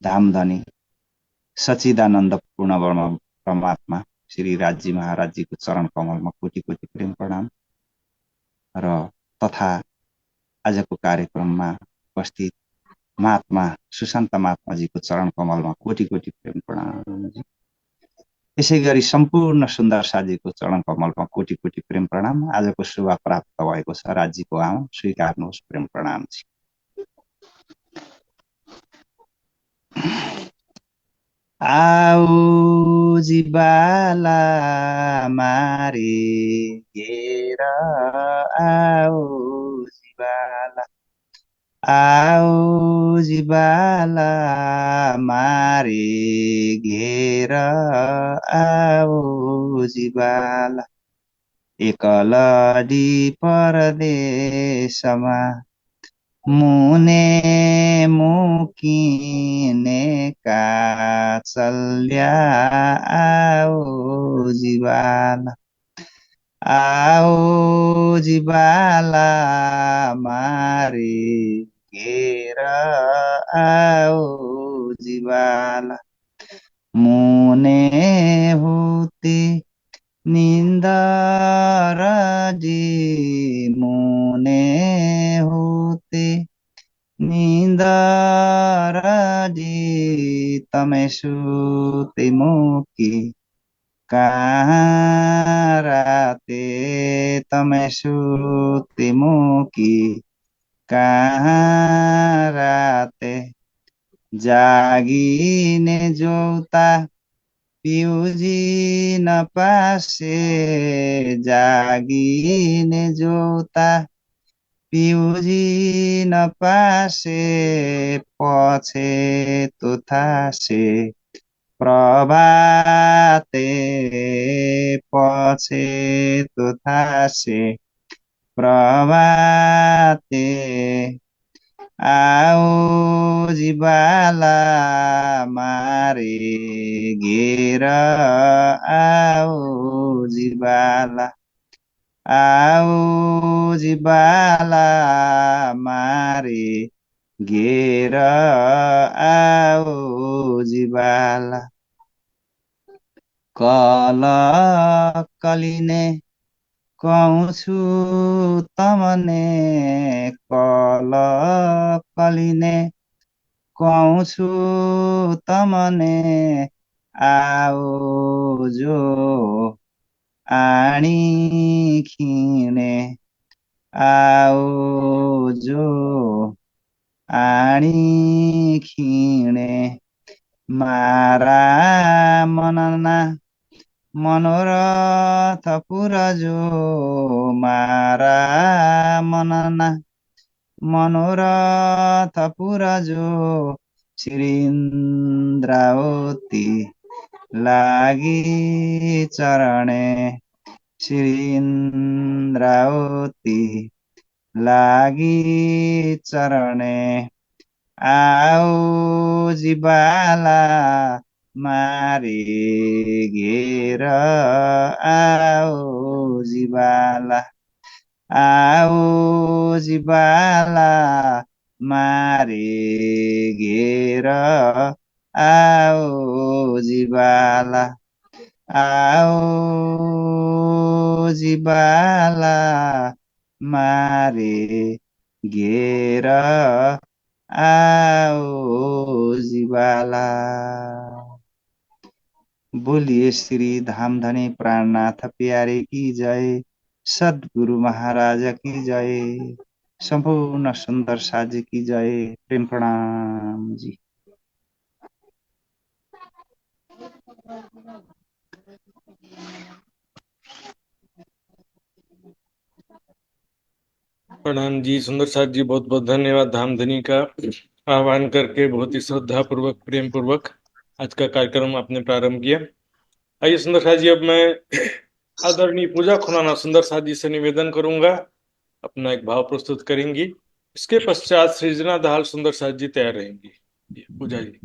धामधनी सच्चिदानन्द पूर्ण ब्रह्म परमात्मा श्री राजी महाराज जीको चरण कमलमा कोटि कोटि प्रेम प्रणाम र तथा आजको कार्यक्रममा उपस्थित महात्मा सुशान्त महात्माजीको चरण कमलमा कोटि कोटि प्रेम प्रणाम। यसै गरी सम्पूर्ण सुन्दर साजीको चरण कमलमा कोटि कोटि प्रेम प्रणाम। आजको शुभ प्राप्त भएको छ, राज्यको आउँ स्वीकार्नुहोस् प्रेम प्रणाम। आओ जीवाला मारे घेर, आओ जीवाला, आओ जीवाला मारे घेर, आओ जीवाला एकलडी परदेशमा मुने मुकिने काचल्या, आओ जीवाला, आओ जीवाला मारे घेर, आओ जीवाला मुने होते निन्दर जी, मुने होते निन्दर जी, तमै सुते मुकी कहाँ राते, तमै सुते मुकी कहाँ राते, जागिने जोता पिउजी नपासे, जागिने जोता पिउजी नपासे, पछे तुथासे प्रभाते, पछे तुथासे प्रभाते, आओ जीवाला मारे घेर, आओ जीवाला, आओ जीवाला मारे घेर, आओ जीवाला कल कलिने कहूछु तमने, कल कलिने कहूछु तमने, आओ जो आणी खिने, आओ जो आणी खिने, मारा मनना मनोरथ पुरजो, मारा मनना मनोरथ पुरजो, श्री इन्द्रावती लागि चरणे, श्री इन्द्रावती लागि चरणे, आओ जीवाला मारे घेर, आओ जीवाला, आओ जीवाला मारे घेर, आओ जीवाला, आओ जीवाला मारे घेर, आओ जीवाला। बोलिए श्री धामधनी प्राणनाथ प्यारे की जय, सद्गुरु महाराज की जय, संपूर्ण सुंदर साजी की जय, प्रेम प्रणाम जी। प्रणाम जी। सुंदर साथ जी, बहुत बहुत धन्यवाद। धामधनी का आह्वान करके बहुत ही श्रद्धा पूर्वक प्रेम पूर्वक आज का कार्यक्रम आपने प्रारंभ किया। आइए सुंदर साथ जी, अब मैं आदरणीय पूजा खुराना सुंदर साथ जी से निवेदन करूंगा, अपना एक भाव प्रस्तुत करेंगी। इसके पश्चात सृजना दाहाल सुंदर साथ जी तैयार रहेंगी। पूजा जी।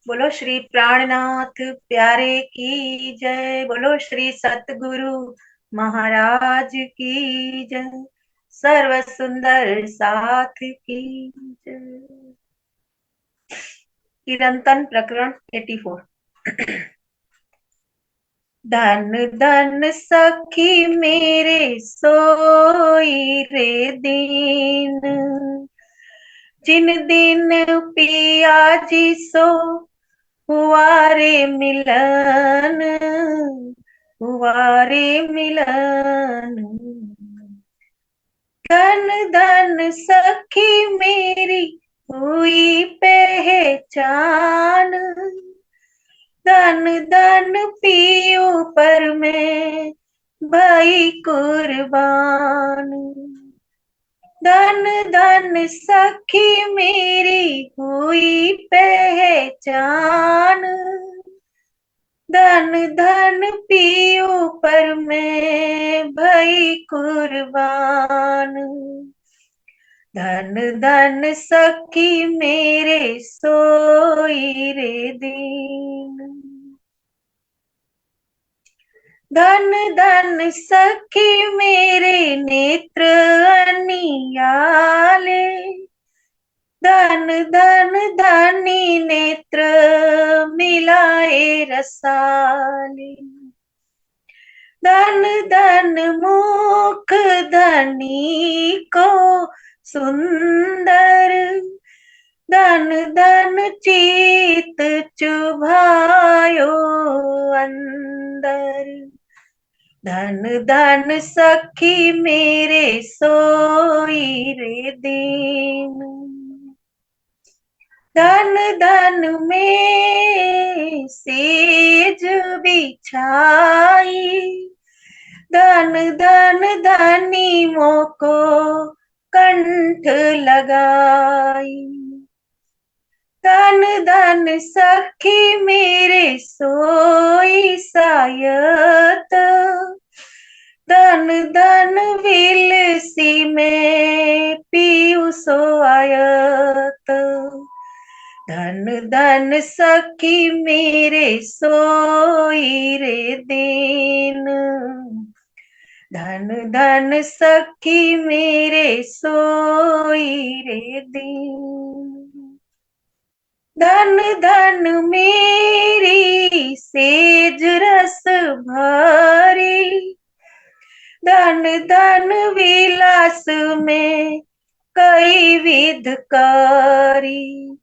बोलो श्री प्राणनाथ प्यारे की जय, बोलो श्री सतगुरु महाराज की जय, सर्व सुंदर साथ की जय। कीर्तन प्रकरण 84। धन धन सखी मेरे सोई रे दीन, जिन दिन पिया जी सो हुआ रे मिलन, हुआ रे मिलन। धन धन सखी मेरी हुई पहचान, धन धन पियो पर मैं भई कुर्बान। धन धन सखी मेरी हुई पहचान, धन धन पियो पर मैं भई कुर्बान। धन धन सखी मेरे सोई रे दीन, धन धन सखी मेरे नेत्र अनियाले, धन धन धनी नेत्र मिलाए रसाले। धन धन मुख धनी को सुंदर, धन धन चित चुभायो अंदर। धन धन सखी मेरे सोई रे दीन, धन धन में सेज बिछाई, धन धन धनी मोको कंठ लगाई। धन धन सखी मेरे सोई सायत, धन धन विलसी में पीऊ सो आयत। धन धन सखी मेरे सोई रे दीन, धन धन सखी मेरे सोई रे दीन। धन धन मेरी सेज रस भरी, धन धन विलास में कई विध करी।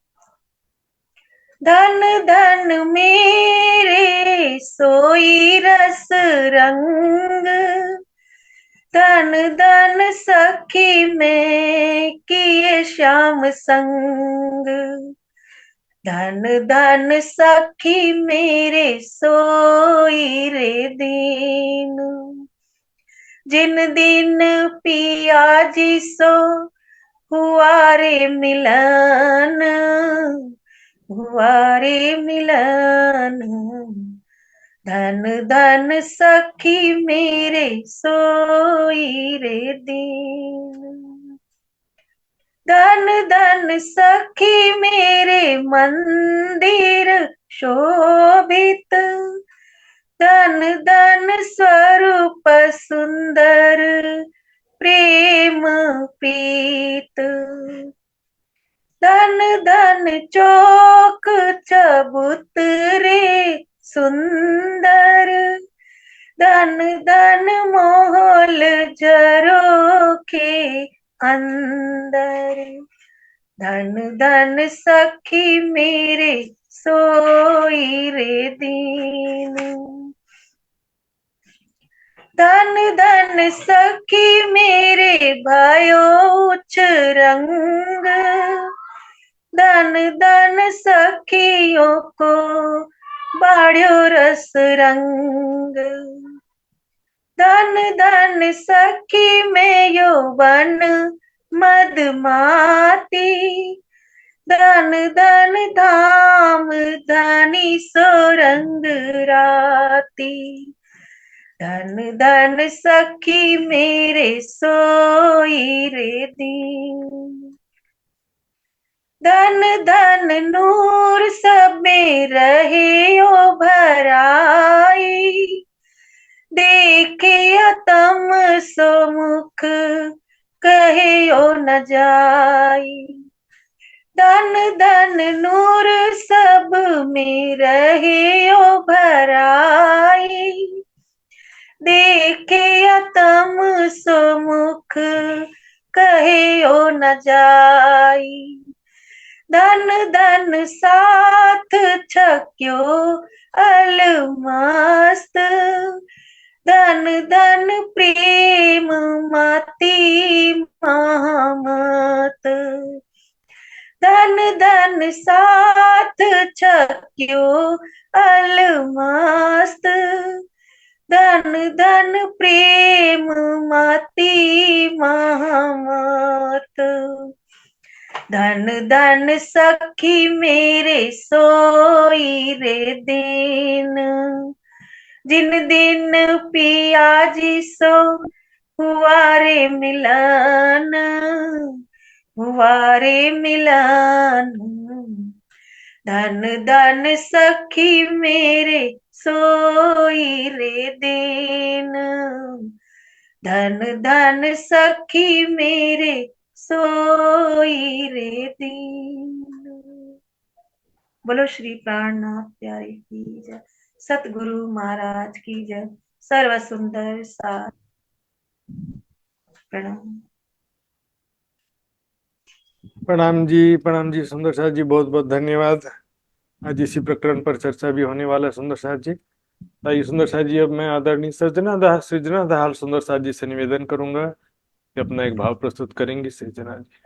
धन धन मेरे सोई रस रंग, धन धन सखी में किए श्याम संग। धन धन सखी मेरे सोई रे दीन, जिन दिन पिया जी सो हुआ रे मिलन, हुआ रे मिलन। धन धन सखी मेरे सोई रे दीन, धन धन सखी मेरे मंदिर शोभित, धन धन स्वरूप सुंदर प्रेम प्रीत। धन धन चौक चबूतरे सुंदर, धन धन मोहल झरोखे अंदर। धन धन सखी मेरे सोई रे दीन, धन धन सखी मेरे भयो उच्च रंग, धन धन सखियों को बाढ़्यो रस रंग। धन धन सखी में यौवन मदमाती, धन धन धाम धनी सोरंग राती। धन धन सखी मेरे सोई रे दीन, धन धन नूर सब में रहे ओ भराई, देखे तम सो मुख कहे ओ न जाई। धन धन नूर सब में रहे ओ भराई, देखे अतम सुमुख कहे ओ न जाई। धन धन साथ छक्यो अलमस्त, धन धन प्रेम मति महामत। धन धन साथ छक्यो अलमस्त, धन धन प्रेम मति महामत। धन धन सखी मेरे सोई रे दिन, जिन दिन पिया जी सो हुआ रे मिलन, हुआ रे मिलन। धन धन सखी मेरे सोई रे दिन, धन धन सखी मेरे सोई रे दिन। बोलो श्री प्राणनाथ प्यारे की जय, सतगुरु महाराज की जय, सर्व सुंदर साथ प्रणाम। प्रणाम जी सुंदर साथ जी, बहुत बहुत धन्यवाद। आज इसी प्रकरण पर चर्चा भी होने वाला है सुंदर साथ जी। आइए सुंदर साथ जी, अब मैं आदरणीय सृजना दाहाल सुंदर साथ जी से निवेदन करूंगा कि अपना एक भाव प्रस्तुत करेंगी सृजना जी।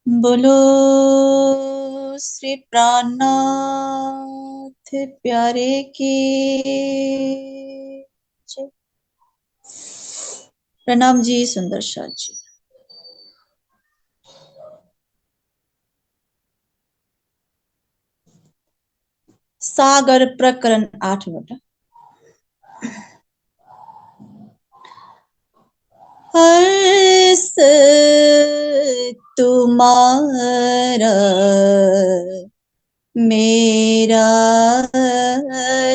बोलो श्री प्राणनाथ प्यारे की जय। प्रणाम जी सुंदर साथ जी। सागर प्रकरण 8 बटा। हर्ष तुम्हारा मेरा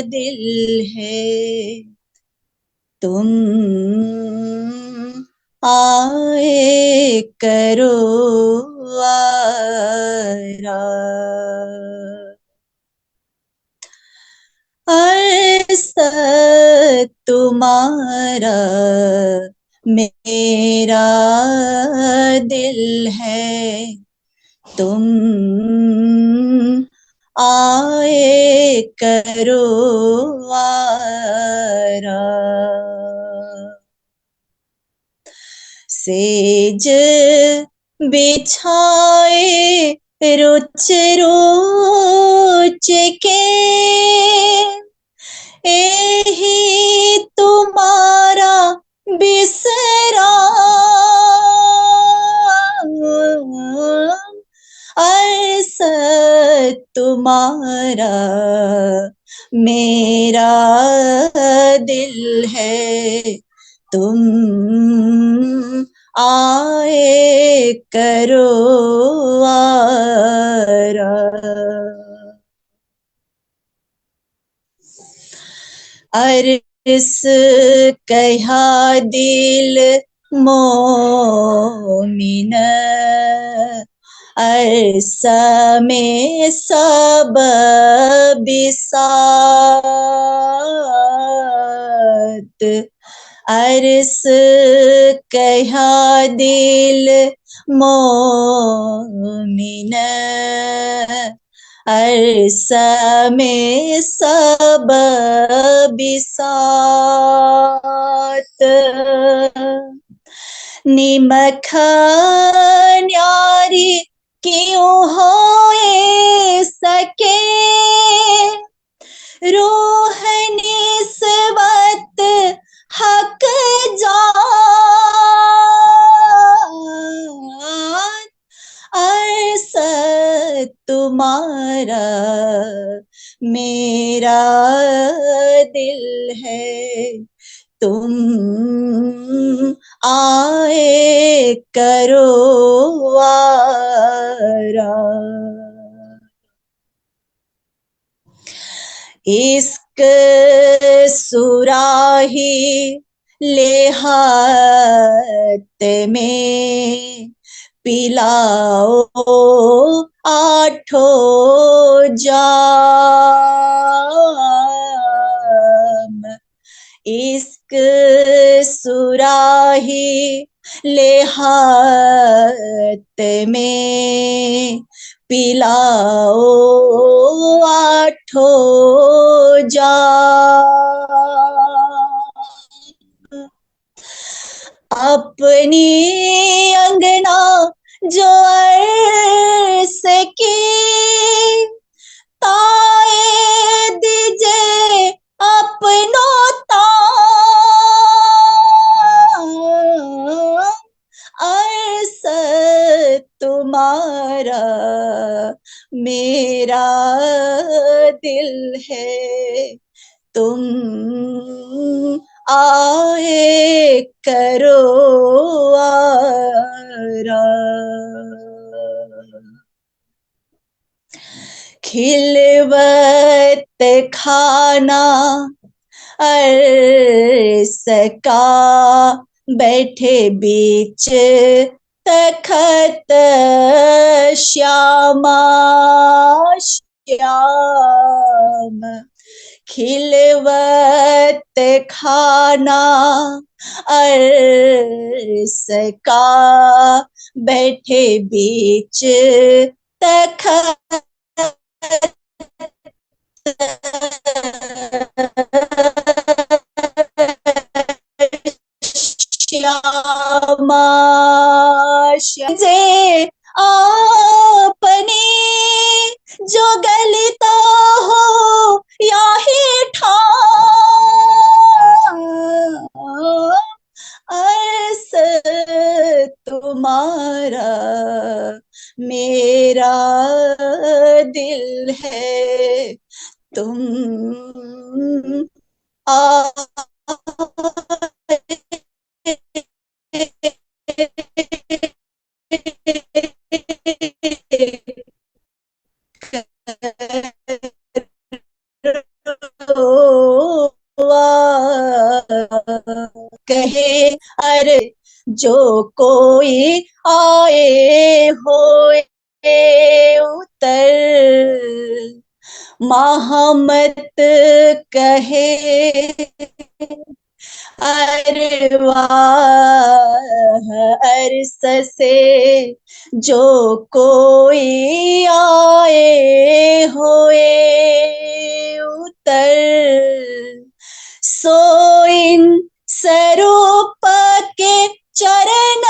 दिल है, तुम आए करो आरा। हर्ष तुम्हारा मेरा दिल है, तुम आए करो आरा। सेज बिछाए रुच रुच के, एही तुम्हारा विश्राम। अर्स तुम्हारा मेरा दिल है, तुम आए करो आरा। अर्स कहा दिल मोमिन, अर्स में सब बिसात। अर्स कहा दिल मोमिन, अर्स में सब बिसात। निमख न्यारी क्यों होए सके, रूह निस्बत हक जान। अर्स तुम्हारा मेरा दिल है, तुम आए करो आरा। इश्क सुराही ले हाथ में पिलाओ आठों जाम। इश्क सुराही ले हाथ में पिलाओ आठों जाम। अपनी अंगना जो अर्स की ताए दीजे अपनों ताम। अर्स तुम्हारा मेरा दिल है, तुम आए करो आराम। खिलवत खाना अर्स का बैठे बीच तखत श्यामा श्याम। खिलवत खाना अर्स का बैठे बीच तखत श्यामा जे आपने जो गलता हो या ही ठाम। अर्स तुम्हारा मेरा दिल है, तुम कहे अरे जो कोई आए होए उतर, महामत कहे अरे वाह अरस से जो कोई आए होए उतर, सो इन स्वरूप के चरण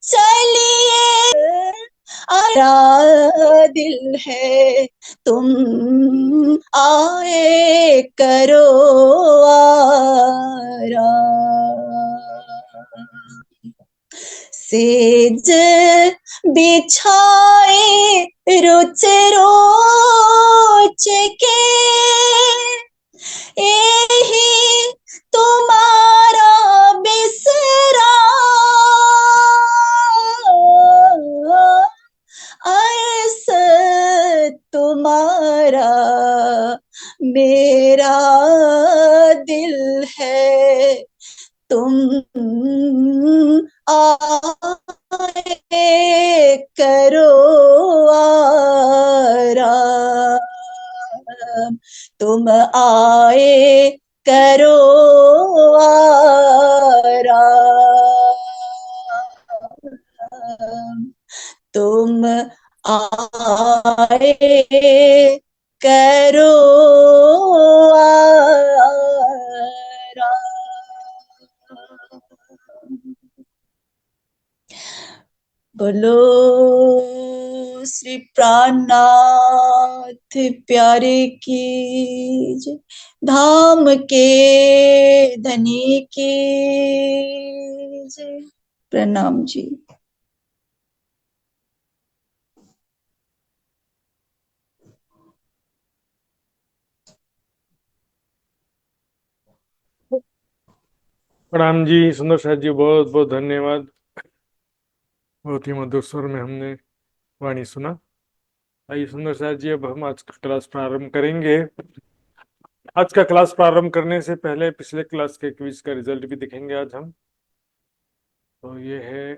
चलिए आरा दिल है, तुम आए करो आराम। सेज बिछाए रोच रोच के यही तुम्हारा बिसरा। अर्स तुम्हारा मेरा दिल है, तुम आए करो आराम। तुम आए करो आराम। तुम आए करो आराम। बोलो श्री प्राणनाथ प्यारे की जय, धाम के धनी की जय। प्रणाम जी। प्रणाम जी सुंदर साथ जी, बहुत बहुत धन्यवाद। बहुत ही मधुर स्वर में हमने वाणी सुना। आइए सुंदर साथ जी, अब हम आज का क्लास प्रारंभ करेंगे। आज का क्लास प्रारंभ करने से पहले पिछले क्लास के क्विज का रिजल्ट भी दिखेंगे आज हम। तो ये है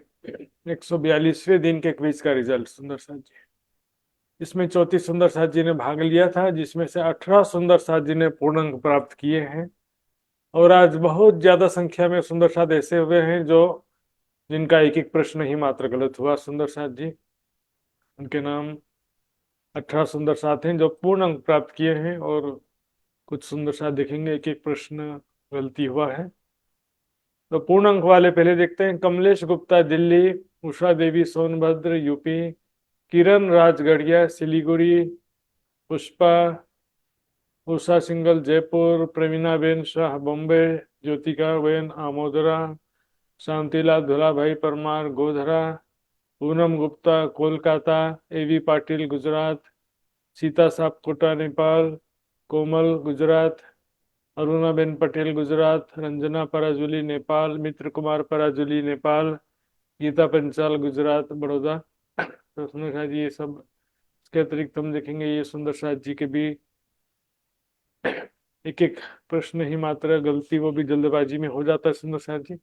142वें दिन के क्विज का रिजल्ट सुंदर साथ जी। इसमें 34 सुंदर साथ जी ने भाग लिया था, जिसमें से 18 सुंदर साथ जी ने पूर्ण अंक प्राप्त किए हैं। और आज बहुत ज्यादा संख्या में सुंदर साथ ऐसे हुए हैं जो जिनका एक एक प्रश्न ही मात्र गलत हुआ सुंदर साथ जी। उनके नाम 18 सुंदर साथ हैं जो पूर्ण अंक प्राप्त किए हैं, और कुछ सुंदर साथ देखेंगे एक एक प्रश्न गलती हुआ है। तो पूर्ण अंक वाले पहले देखते हैं। कमलेश गुप्ता दिल्ली, उषा देवी सोनभद्र यूपी, किरण राजगढ़िया सिलीगुड़ी, पुष्पा उषा सिंगल जयपुर, प्रवीणा बेन शाह बॉम्बे, ज्योतिका बेन आमोदरा, शांतिलाल धुलाभाई परमार गोधरा, पूनम गुप्ता कोलकाता, एवी पाटिल गुजरात, सीता सापकोटा नेपाल, कोमल गुजरात, अरुणाबेन पटेल गुजरात, रंजना पराजुली नेपाल, मित्र कुमार पराजुली नेपाल, गीता पंचाल गुजरात बड़ौदा। तो सुंदर शाह जी ये सब, इसके अतिरिक्त हम देखेंगे ये सुंदर शाह जी के भी एक एक प्रश्न ही मात्र गलती, वो भी जल्दबाजी में हो जाता है सुंदर शाह जी।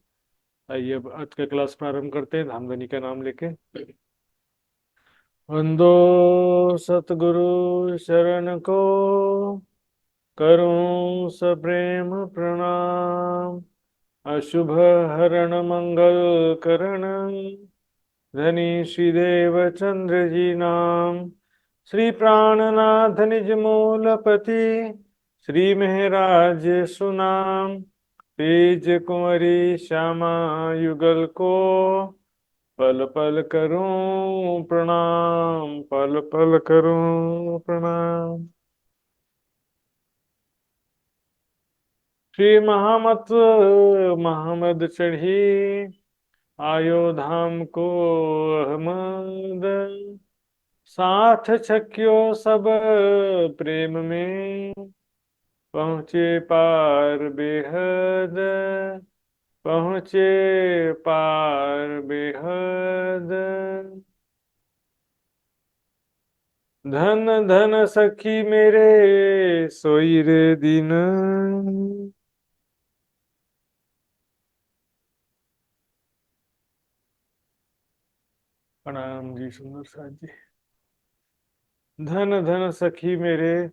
आइए अब आज का क्लास प्रारंभ करते हैं धामधनी का नाम लेके। वंदो सतगुरु शरण को, करूं सप्रेम प्रणाम, अशुभ हरण मंगल करण, धनी श्रीदेव चंद्र जी नाम, श्री प्राणनाथ निज मूलपति, श्री महराज सुनाम, तेज कुंवरी श्यामा युगल को, पल पल करूं प्रणाम, पल पल करूं प्रणाम। श्री महामत महमद चढ़ी, आयो धाम को अहमद, साथ छक्यो सब प्रेम में, पहुँचे पार बेहद, पहुँचे पार बेहद। धन धन सखी मेरे सोई रे दिन, प्रणाम जी सुंदर साथ जी। धन धन सखी मेरे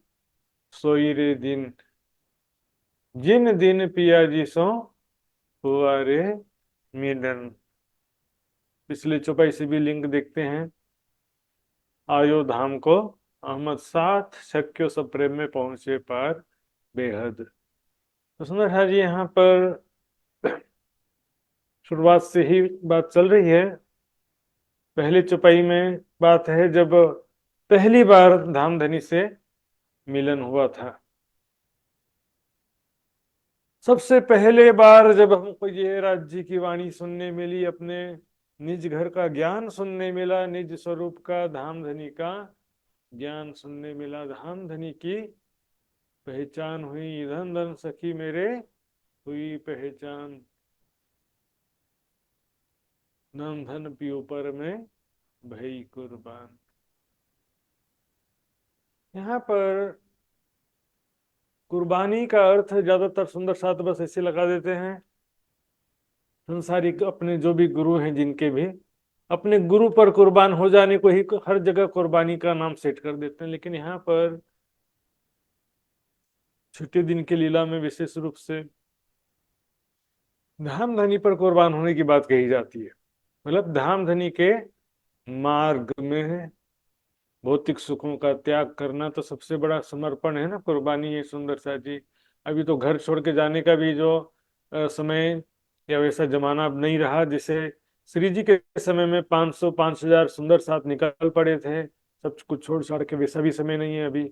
सोई रे दिन, जिन दिन पिया जी सो हुआ रे मिलन। पिछले चौपाई से भी लिंक देखते हैं। आयो धाम को अहमद साथ शक्यो सब प्रेम में पहुंचे पार बेहद। तो सुंदर है जी, यहाँ पर शुरुआत से ही बात चल रही है। पहली चौपाई में बात है जब पहली बार धामधनी से मिलन हुआ था। सबसे पहले बार जब हमको ये राज्य की वाणी सुनने मिली, अपने निज घर का ज्ञान सुनने मिला, निज स्वरूप का धामधनी का ज्ञान सुनने मिला, धामधनी की पहचान हुई। धन धन सखी मेरे हुई पहचान, धन धन पियो पर में भई कुर्बान। यहाँ पर कुर्बानी का अर्थ ज्यादातर सुंदर साथ बस ऐसे लगा देते हैं। संसारिक अपने जो भी गुरु हैं, जिनके भी अपने गुरु पर कुर्बान हो जाने को ही हर जगह कुर्बानी का नाम सेट कर देते हैं। लेकिन यहाँ पर छुट्टी दिन की लीला में विशेष रूप से धामधनी पर कुर्बान होने की बात कही जाती है। मतलब धामधनी के मार्ग में भौतिक सुखों का त्याग करना तो सबसे बड़ा समर्पण है ना, कुर्बानी है सुंदर सा जी। अभी तो घर छोड़ के जाने का भी जो समय या वैसा जमाना अब नहीं रहा। जैसे श्री जी के समय में 500 5,000 सुंदर साथ निकल पड़े थे, सब कुछ छोड़ छाड़ के, वैसा भी समय नहीं है अभी।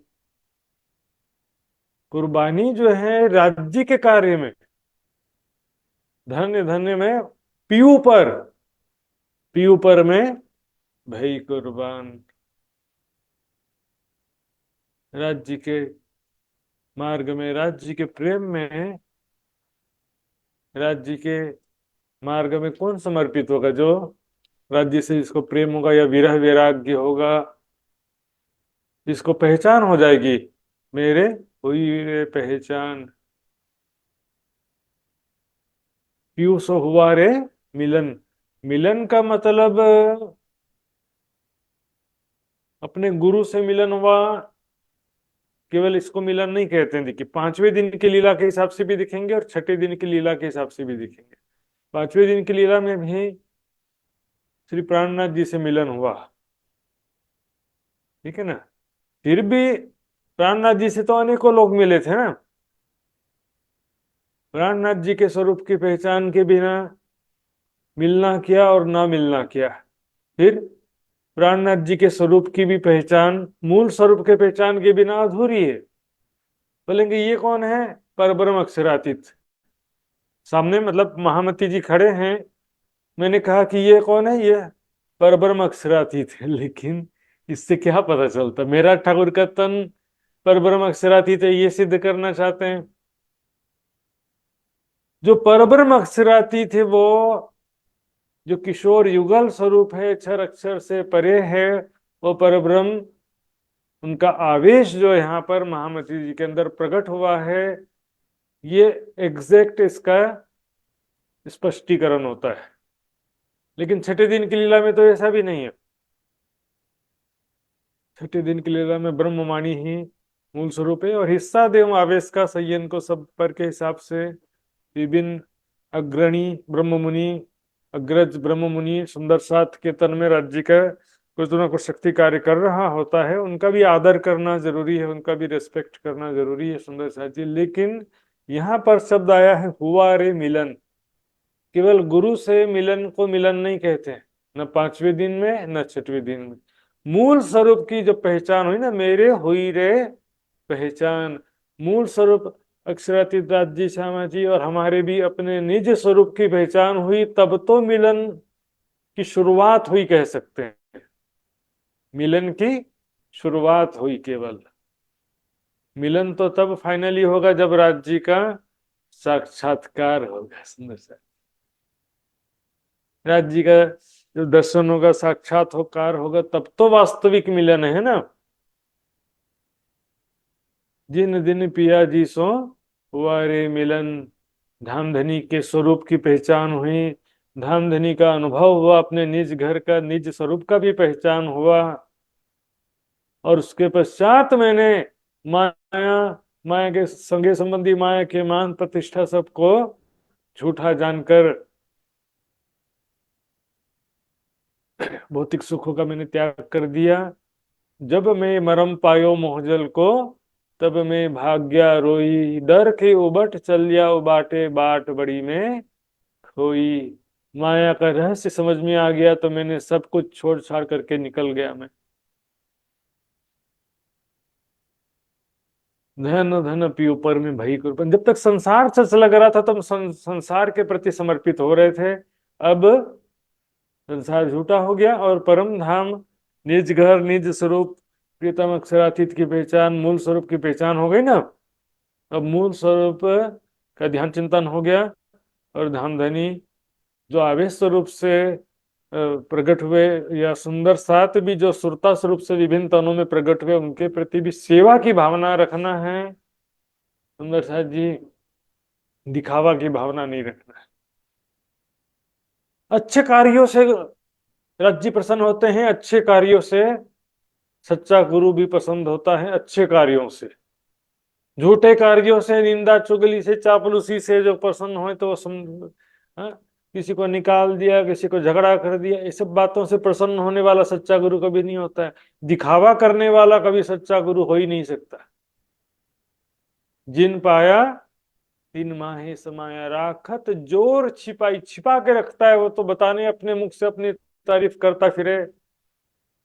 कुर्बानी जो है राज्य के कार्य में, धन्य धन्य में पीयू पर में भई कुर्बान। राज्य के मार्ग में, राज्य के प्रेम में राज्य के मार्ग में कौन समर्पित होगा? जो राज्य से जिसको प्रेम होगा या विरह वैराग्य होगा, जिसको पहचान हो जाएगी, मेरे हुई रे पहचान, पीयूष हुआ रे मिलन। मिलन का मतलब अपने गुरु से मिलन हुआ। केवल इसको मिलन नहीं कहते हैं, देखिए 5वें दिन की लीला के हिसाब से भी दिखेंगे और छठे दिन की लीला के हिसाब से भी दिखेंगे। 5वें दिन की लीला में भी श्री प्राणनाथ जी से मिलन हुआ, ठीक है ना। फिर भी प्राणनाथ जी से तो अनेकों लोग मिले थे ना। प्राणनाथ जी के स्वरूप की पहचान के बिना मिलना क्या और ना मिलना क्या। फिर प्राणनाथ जी के स्वरूप की भी पहचान मूल स्वरूप के पहचान के बिना अधूरी है। बोलेंगे ये कौन है? परब्रह्म अक्षरातीत। सामने मतलब महामती जी खड़े हैं, मैंने कहा कि ये कौन है? ये परब्रह्म अक्षरातीत है। लेकिन इससे क्या पता चलता? मेरा ठाकुर का तन परब्रह्म अक्षरातीत है, ये सिद्ध करना चाहते हैं। जो परब्रह्म अक्षरातीत है, वो जो किशोर युगल स्वरूप है, अक्षर अक्षर से परे है, वो परब्रह्म, उनका आवेश जो यहाँ पर महामती जी के अंदर प्रकट हुआ है, ये एग्जैक्ट इसका स्पष्टीकरण होता है। लेकिन छठे दिन की लीला में तो ऐसा भी नहीं है। छठे दिन की लीला में ब्रह्मवाणी ही मूल स्वरूप है और हिस्सा देव आवेश का संयन को सब पर के हिसाब से विभिन्न अग्रणी ब्रह्ममुनि, अग्रज ब्रह्ममुनि सुंदर साथ के तन में राज्य का कुछ ना कुछ शक्ति कार्य कर रहा होता है, उनका भी आदर करना जरूरी है, उनका भी रेस्पेक्ट करना जरूरी है, सुंदर साथ जी। लेकिन यहाँ पर शब्द आया है हुआ रे मिलन। केवल गुरु से मिलन को मिलन नहीं कहते हैं, न 5वें दिन में न छठवें दिन में। मूल स्वरूप की जो पहचान हुई ना, मेरे हुई रे पहचान, मूल स्वरूप अक्षरातीत जी, श्यामा जी और हमारे भी अपने निज स्वरूप की पहचान हुई, तब तो मिलन की शुरुआत हुई कह सकते हैं। मिलन की शुरुआत हुई केवल। मिलन तो तब फाइनली होगा जब राज्य का साक्षात्कार होगा। सुंदर सा राज्य का जो दर्शन होगा, साक्षात्कार होगा, तब तो वास्तविक मिलन है ना। जिन दिन पिया जी सो हुआ रे मिलन, धामधनी के स्वरूप की पहचान हुई, धामधनी का अनुभव हुआ, अपने निज घर का निज स्वरूप का भी पहचान हुआ। और उसके पश्चात मैंने माया के संगे संबंधी माया के मान प्रतिष्ठा सबको झूठा जानकर भौतिक सुखों का मैंने त्याग कर दिया। जब मैं मरम पायो मोहजल को, तब मैं भाग्या रोई, डर के उबट चलिया उबाटे बाट बड़ी में खोई। माया का रहस्य समझ में आ गया तो मैंने सब कुछ छोड़ छाड़ करके निकल गया। मैं धन धन पियो पर में भई कुर्बन। जब तक संसार सच लग रहा था तब संसार के प्रति समर्पित हो रहे थे। अब संसार झूठा हो गया और परम धाम, निज घर निज स्वरूप, प्रीतम अक्षरातीत की पहचान, मूल स्वरूप की पहचान हो गई ना। अब मूल स्वरूप का ध्यान चिंतन हो गया और धामधनी जो आवेश स्वरूप से प्रकट हुए, या सुंदर साथ भी जो सुरता स्वरूप से विभिन्न तनों में प्रकट हुए, उनके प्रति भी सेवा की भावना रखना है। सुंदर साथ जी, दिखावा की भावना नहीं रखना है। अच्छे कार्यों से राज्य प्रसन्न होते हैं, अच्छे कार्यों से सच्चा गुरु भी पसंद होता है। अच्छे कार्यों से, झूठे कार्यों से, निंदा चुगली से, चापलूसी से जो प्रसन्न हो तो किसी को निकाल दिया, किसी को झगड़ा कर दिया, ये सब बातों से प्रसन्न होने वाला सच्चा गुरु कभी नहीं होता है। दिखावा करने वाला कभी सच्चा गुरु हो ही नहीं सकता। जिन पाया तीन माहे समाया राखत, जोर छिपाई, छिपा के रखता है वो तो बताने अपने मुख से अपनी तारीफ करता फिरे,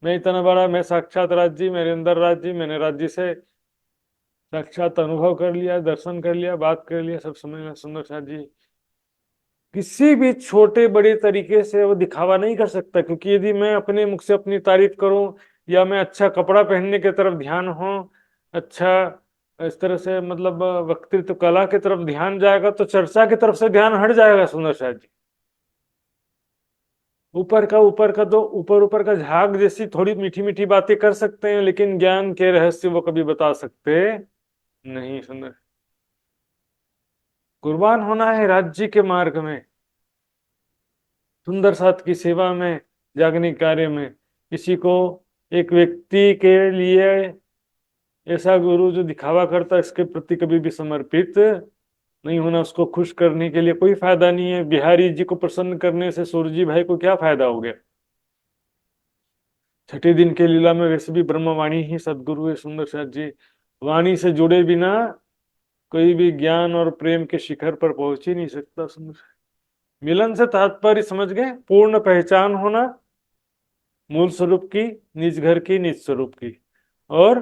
मैं इतना बड़ा, मैं साक्षात राज्य, मेरे अंदर राज्य, मैंने राज्य से साक्षात अनुभव कर लिया, दर्शन कर लिया, बात कर लिया, सब समझ में। सुंदर साथ जी किसी भी छोटे बड़े तरीके से वो दिखावा नहीं कर सकता, क्योंकि यदि मैं अपने मुख से अपनी तारीफ करूं या मैं अच्छा कपड़ा पहनने की तरफ ध्यान हो, अच्छा इस तरह से मतलब वक्तृत्व कला की तरफ ध्यान जाएगा तो चर्चा की तरफ से ध्यान हट जाएगा सुंदर शाह जी। ऊपर का झाग जैसी थोड़ी मीठी मीठी बातें कर सकते हैं, लेकिन ज्ञान के रहस्य वो कभी बता सकते नहीं। सुंदर कुर्बान होना है राज्य के मार्ग में, सुंदर साथ की सेवा में, जागनिक कार्य में। किसी को एक व्यक्ति के लिए ऐसा गुरु जो दिखावा करता है, इसके प्रति कभी भी समर्पित नहीं होना। उसको खुश करने के लिए कोई फायदा नहीं है। बिहारी जी को प्रसन्न करने से सूरजी भाई को क्या फायदा हो गया? छठे दिन के लीला में वैसे भी ब्रह्मवाणी ही सदगुरु है सुंदर साथ जी। वाणी से जुड़े बिना कोई भी ज्ञान और प्रेम के शिखर पर पहुंच ही नहीं सकता। सुंदर मिलन से तात्पर्य समझ गए? पूर्ण पहचान होना मूल स्वरूप की, निज घर की, निज स्वरूप की, और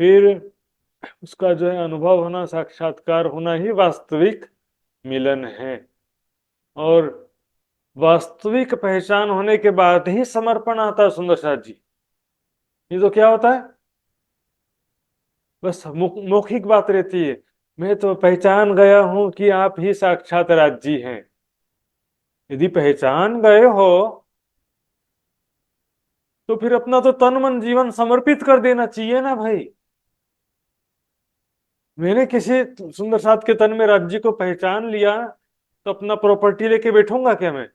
फिर उसका जो है अनुभव होना, साक्षात्कार होना ही वास्तविक मिलन है। और वास्तविक पहचान होने के बाद ही समर्पण आता है सुंदर साथ जी। ये तो क्या होता है, बस मौखिक बात रहती है। मैं तो पहचान गया हूं कि आप ही साक्षात राज्य हैं। यदि पहचान गए हो तो फिर अपना तो तन मन जीवन समर्पित कर देना चाहिए ना भाई। मैंने किसी सुंदर साथ के तन में राज्य को पहचान लिया तो अपना प्रॉपर्टी लेके बैठूंगा क्या मैं?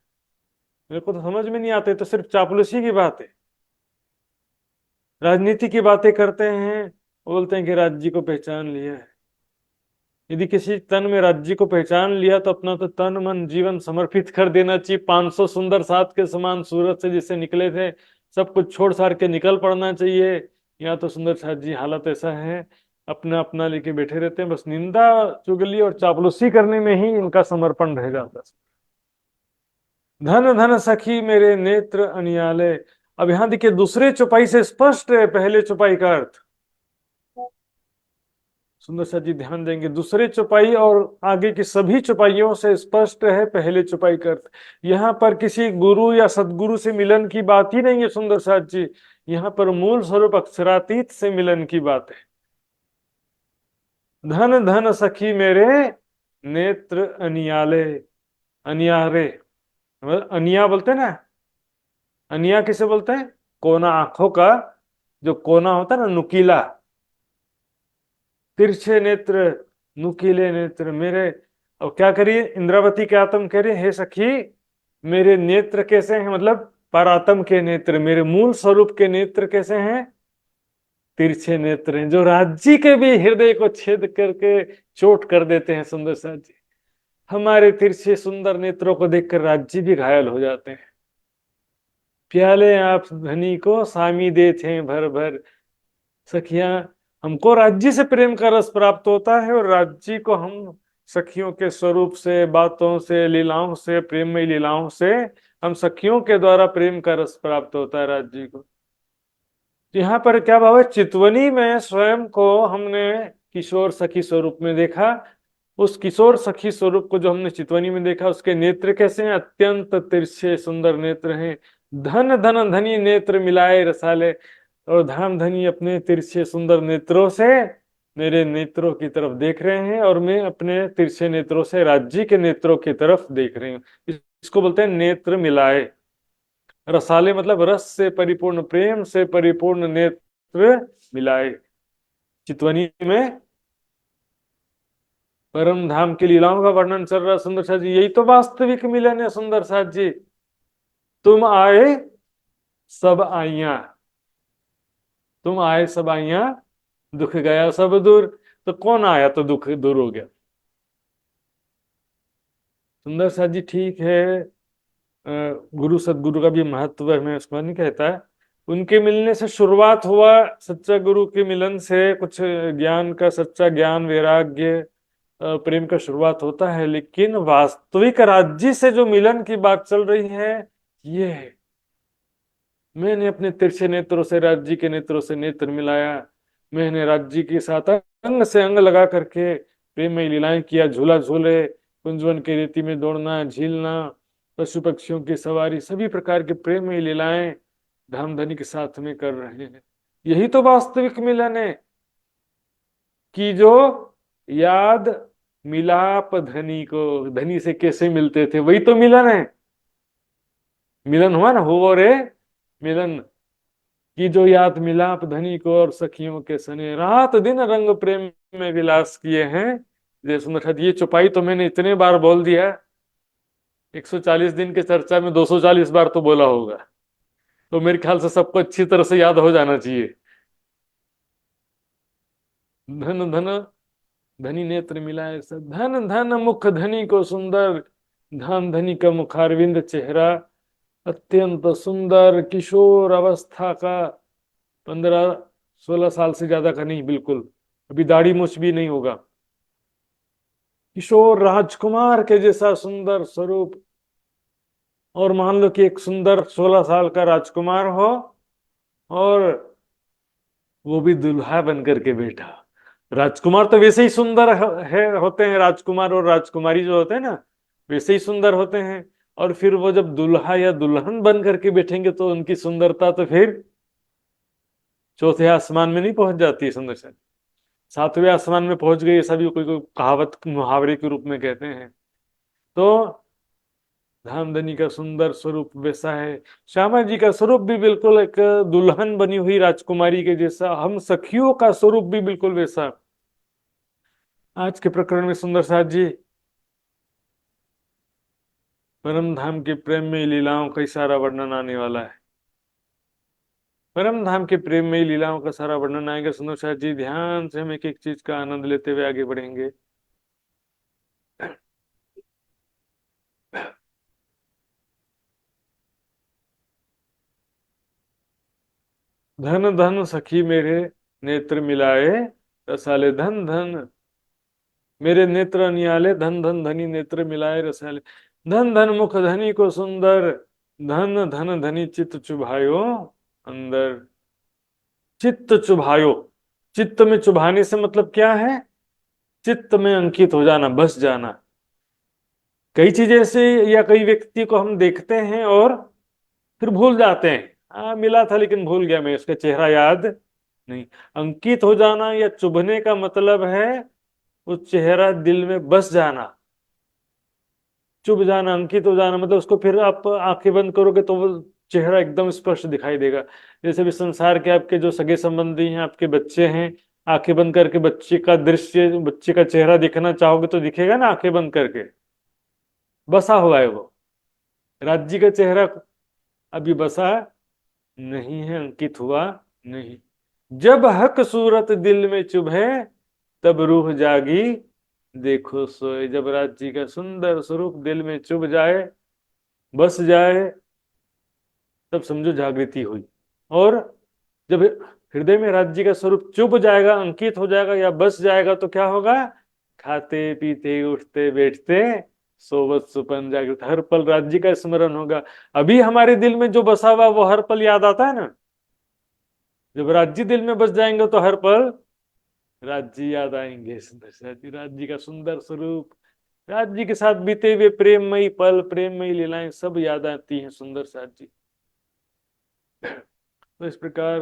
मेरे को तो समझ में नहीं आते, तो सिर्फ चापलूसी की बात है। राजनीति की बातें करते हैं, बोलते हैं कि राज्य को पहचान लिया है। यदि किसी तन में राज्य को पहचान लिया तो अपना तो तन मन जीवन समर्पित कर देना चाहिए। 500 सुंदर साथ के समान सूरत से जिससे निकले थे, सब कुछ छोड़ छाड़ के निकल पड़ना चाहिए। यहाँ तो सुंदर साथ जी हालत ऐसा है, अपना अपना लेके बैठे रहते हैं। बस निंदा, चुगली और चापलूसी करने में ही इनका समर्पण रह जाता है। धन धन सखी मेरे नेत्र अनियाले। अब यहां देखिए, दूसरे चौपाई से स्पष्ट है पहले चौपाई का अर्थ। सुंदर सा जी ध्यान देंगे, दूसरे चौपाई और आगे की सभी चौपाइयों से स्पष्ट है पहले चौपाई का अर्थ। यहाँ पर किसी गुरु या सदगुरु से मिलन की बात ही नहीं है सुंदर साथ जी। यहाँ पर मूल स्वरूप अक्षरातीत से मिलन की बात है। धन धन सखी मेरे नेत्र अनियाले। अनियारे, अनिया बोलते हैं ना, अनिया किसे बोलते हैं? कोना, आंखों का जो कोना होता है ना, नुकीला। तिरछे नेत्र, नुकीले नेत्र मेरे। अब क्या करिए, इंद्रावती के आत्म कह रहे, हे सखी मेरे नेत्र कैसे हैं? मतलब परात्म के नेत्र, मेरे मूल स्वरूप के नेत्र कैसे हैं? तिरछे नेत्र हैं, जो राज्य के भी हृदय को छेद करके चोट कर देते हैं। सुंदर साथ जी, हमारे तिरछे सुंदर नेत्रों को देखकर राज्य भी घायल हो जाते हैं। प्याले आप धनी को सामी दे थे भर भर। सखियां, हमको राज्य से प्रेम का रस प्राप्त होता है, और राज्य को हम सखियों के स्वरूप से, बातों से, लीलाओं से, प्रेममयी लीलाओं से हम सखियों के द्वारा प्रेम का रस प्राप्त होता है राज्य को। यहाँ पर क्या भाव है? चितवनी में स्वयं को हमने किशोर सखी स्वरूप में देखा। उस किशोर सखी स्वरूप को जो हमने चितवनी में देखा, उसके नेत्र कैसे हैं? अत्यंत तिरछे सुंदर नेत्र हैं। धन धन धनी नेत्र मिलाए रसाले। और धाम धनी अपने तिरछे सुंदर नेत्रों से मेरे नेत्रों की तरफ देख रहे हैं, और मैं अपने तिरछे नेत्रों से राज्य के नेत्रों की तरफ देख रही हूँ। इसको बोलते हैं नेत्र मिलाए। रसाले मतलब रस से परिपूर्ण, प्रेम से परिपूर्ण नेत्र मिलाए। चितवनी में परम धाम की लीलाओं का वर्णन चल रहा है सुंदर साथ जी। यही तो वास्तविक मिलन है सुंदर साथ जी। तुम आए सब आइया, तुम आए सब आइया, दुख गया सब दूर। तो कौन आया तो दुख दूर हो गया। सुंदर साथ जी ठीक है, गुरु सदगुरु का भी महत्व है, मैं उसको नहीं कहता है। उनके मिलने से शुरुआत हुआ, सच्चा गुरु के मिलन से कुछ ज्ञान का, सच्चा ज्ञान, वैराग्य, प्रेम का शुरुआत होता है। लेकिन वास्तविक राज्य से जो मिलन की बात चल रही है, ये है मैंने अपने तिरछे नेत्रों से राज्य के नेत्रों से नेत्र मिलाया। मैंने राज्य के साथ अंग से अंग लगा करके प्रेममयी लीलाएं किया। झूला झूले, कुंजवन की रेती में दौड़ना, झीलना, पशु पक्षियों की सवारी, सभी प्रकार के प्रेममयी लीलाएं धामधनी के साथ में कर रहे हैं। यही तो वास्तविक मिलन है। कि जो याद मिलाप धनी को, धनी से कैसे मिलते थे, वही तो मिलन है। मिलन हुआ ना, हो रे मिलन। की जो याद मिलाप धनी को और सखियों के सने, रात दिन रंग प्रेम में विलास किए हैं। जय सुंदर, ये चौपाई तो मैंने इतने बार बोल दिया, 140 दिन के चर्चा में 240 बार तो बोला होगा, तो मेरे ख्याल से सबको अच्छी तरह से याद हो जाना चाहिए। धन धन धनी नेत्र मिलाए सब, धन धन मुख धनी को सुंदर, धन धनी का मुखारविंद चेहरा अत्यंत सुंदर, किशोर अवस्था का, 15-16 साल से ज्यादा का नहीं, बिल्कुल अभी दाढ़ी मूछ भी नहीं होगा। किशोर राजकुमार के जैसा सुंदर स्वरूप। और मान लो कि एक सुंदर 16 साल का राजकुमार हो और वो भी दुल्हा बनकर के बैठा। राजकुमार तो वैसे ही सुंदर होते हैं, राजकुमार और राजकुमारी जो होते हैं ना, वैसे ही सुंदर होते हैं। और फिर वो जब दुल्हा या दुल्हन बन करके बैठेंगे तो उनकी सुंदरता तो फिर चौथे आसमान में नहीं पहुंच जाती है सुंदर, 7वें आसमान में पहुंच गई, ऐसा भी कोई कोई कहावत मुहावरे के रूप में कहते हैं। तो धामधनी का सुंदर स्वरूप वैसा है, श्यामा जी का स्वरूप भी बिल्कुल एक दुल्हन बनी हुई राजकुमारी के जैसा, हम सखियों का स्वरूप भी बिल्कुल वैसा। आज के प्रकरण में सुंदर साथ जी परम धाम के प्रेम में लीलाओं का सारा वर्णन आने वाला है। परम धाम के प्रेम में लीलाओं का सारा वर्णन आएगा सुंदर साथ जी। ध्यान से हम एक एक चीज का आनंद लेते हुए आगे बढ़ेंगे। धन धन सखी मेरे नेत्र मिलाए रसाले, धन धन मेरे नेत्र अनियाले, धन धन धनी नेत्र मिलाए रसाले, धन धन मुख धनी को सुंदर, धन धन धनी चित्त चुभायो अंदर। चित्त चुभायो, चित्त में चुभाने से मतलब क्या है? चित्त में अंकित हो जाना, बस जाना। कई चीजें से या कई व्यक्ति को हम देखते हैं और फिर भूल जाते हैं, मिला था लेकिन भूल गया मैं, उसका चेहरा याद नहीं। अंकित हो जाना या चुभने का मतलब है वो चेहरा दिल में बस जाना। चुभ जाना, अंकित हो जाना मतलब उसको फिर आप आंखें बंद करोगे तो वो चेहरा एकदम स्पष्ट दिखाई देगा। जैसे भी संसार के आपके जो सगे संबंधी हैं, आपके बच्चे हैं, आंखें बंद करके बच्चे का दृश्य, बच्चे का चेहरा दिखना चाहोगे तो दिखेगा ना, आंखें बंद करके बसा हुआ है वो। राज्य का चेहरा अभी बसा नहीं है, अंकित हुआ नहीं। जब हक सूरत दिल में चुभे तब रूह जागी देखो सोए। जब राज्य का सुंदर स्वरूप दिल में चुभ जाए, बस जाए, तब समझो जागृति हुई। और जब हृदय में राज्य का स्वरूप चुभ जाएगा, अंकित हो जाएगा या बस जाएगा तो क्या होगा? खाते पीते उठते बैठते सोवत सुपन जागृत, हर पल राज्य का स्मरण होगा। अभी हमारे दिल में जो बसा हुआ वो हर पल याद आता है ना। जब राज्य दिल में बस जाएंगे तो हर पल राज्य याद आएंगे। सुंदर साथी, राज्य का सुंदर स्वरूप, राज्य के साथ बीते हुए प्रेममयी पल, प्रेममयी लीलाएं सब याद आती हैं सुंदर साथी। तो इस प्रकार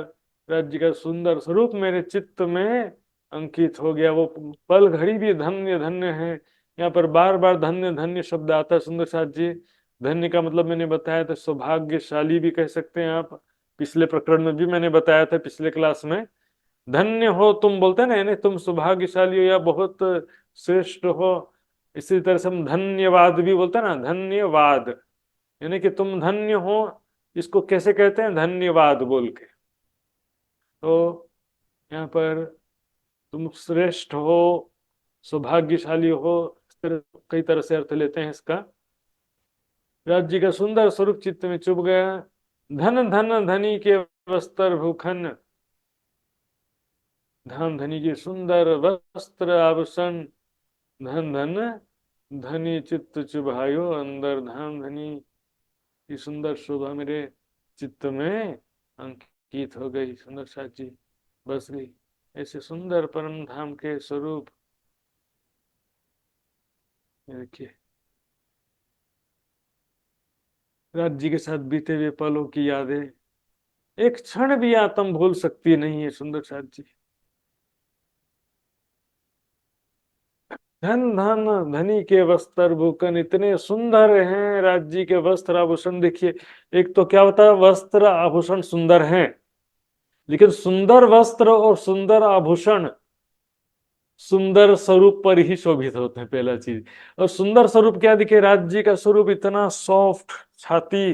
राज्य का सुंदर स्वरूप मेरे चित्त में अंकित हो गया। वो पल घड़ी भी धन्य धन्य है। यहाँ पर बार बार धन्य धन्य शब्द आता है सुंदर साथ जी। धन्य का मतलब मैंने बताया था, सौभाग्यशाली भी कह सकते हैं आप। पिछले प्रकरण में भी मैंने बताया था, पिछले क्लास में, धन्य हो तुम बोलते हैं ना, यानी तुम सौभाग्यशाली हो या बहुत श्रेष्ठ हो। इसी तरह से हम धन्यवाद भी बोलते हैं ना, धन्यवाद, यानी कि तुम धन्य हो। इसको कैसे कहते हैं? धन्यवाद बोल के। तो यहाँ पर तुम श्रेष्ठ हो, सौभाग्यशाली हो, कई तरह से अर्थ लेते हैं इसका। राज्य का सुंदर स्वरूप चित्त में चुभ गया। धन धन धनी के वस्त्र भूखन, धन धनी के सुंदर वस्त्र आभूषण, धन धन धनी चित्त चुभायो अंदर। धन धनी की सुंदर शोभा मेरे चित्त में अंकित हो गई। सुंदर साथ जी बस गई। ऐसे सुंदर परम धाम के स्वरूप देखिए, राज्य के साथ बीते हुए पलों की यादें एक क्षण भी आत्म भूल सकती नहीं है सुंदर साथ जी। धन धन धनी के वस्त्र भूषण, इतने सुंदर हैं राज्य के वस्त्र आभूषण। देखिए, एक तो क्या होता है, वस्त्र आभूषण सुंदर हैं, लेकिन सुंदर वस्त्र और सुंदर आभूषण सुंदर स्वरूप पर ही शोभित होते हैं, पहला चीज। और सुंदर स्वरूप क्या दिखे, राज्य का स्वरूप इतना सॉफ्ट, छाती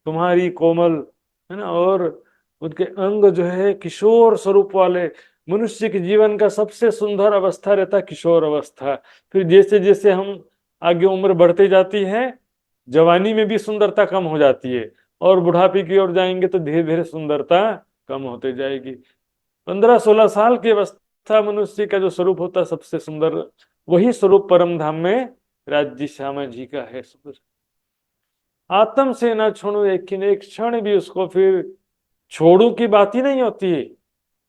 तुम्हारी कोमल, है ना, और उनके अंग जो है किशोर स्वरूप वाले। मनुष्य के जीवन का सबसे सुंदर अवस्था रहता है किशोर अवस्था। फिर जैसे जैसे हम आगे उम्र बढ़ते जाती है, जवानी में भी सुंदरता कम हो जाती है, और बुढ़ापे की ओर जाएंगे तो धीरे धीरे सुंदरता कम होते जाएगी। 15-16 साल की अवस्था मनुष्य का जो स्वरूप होता है सबसे सुंदर, वही स्वरूप परम धाम में राज्य श्यामा जी का है। सुंदर, आत्म से ना छोड़ू एक क्षण भी उसको, फिर छोड़ू की बात ही नहीं होती है।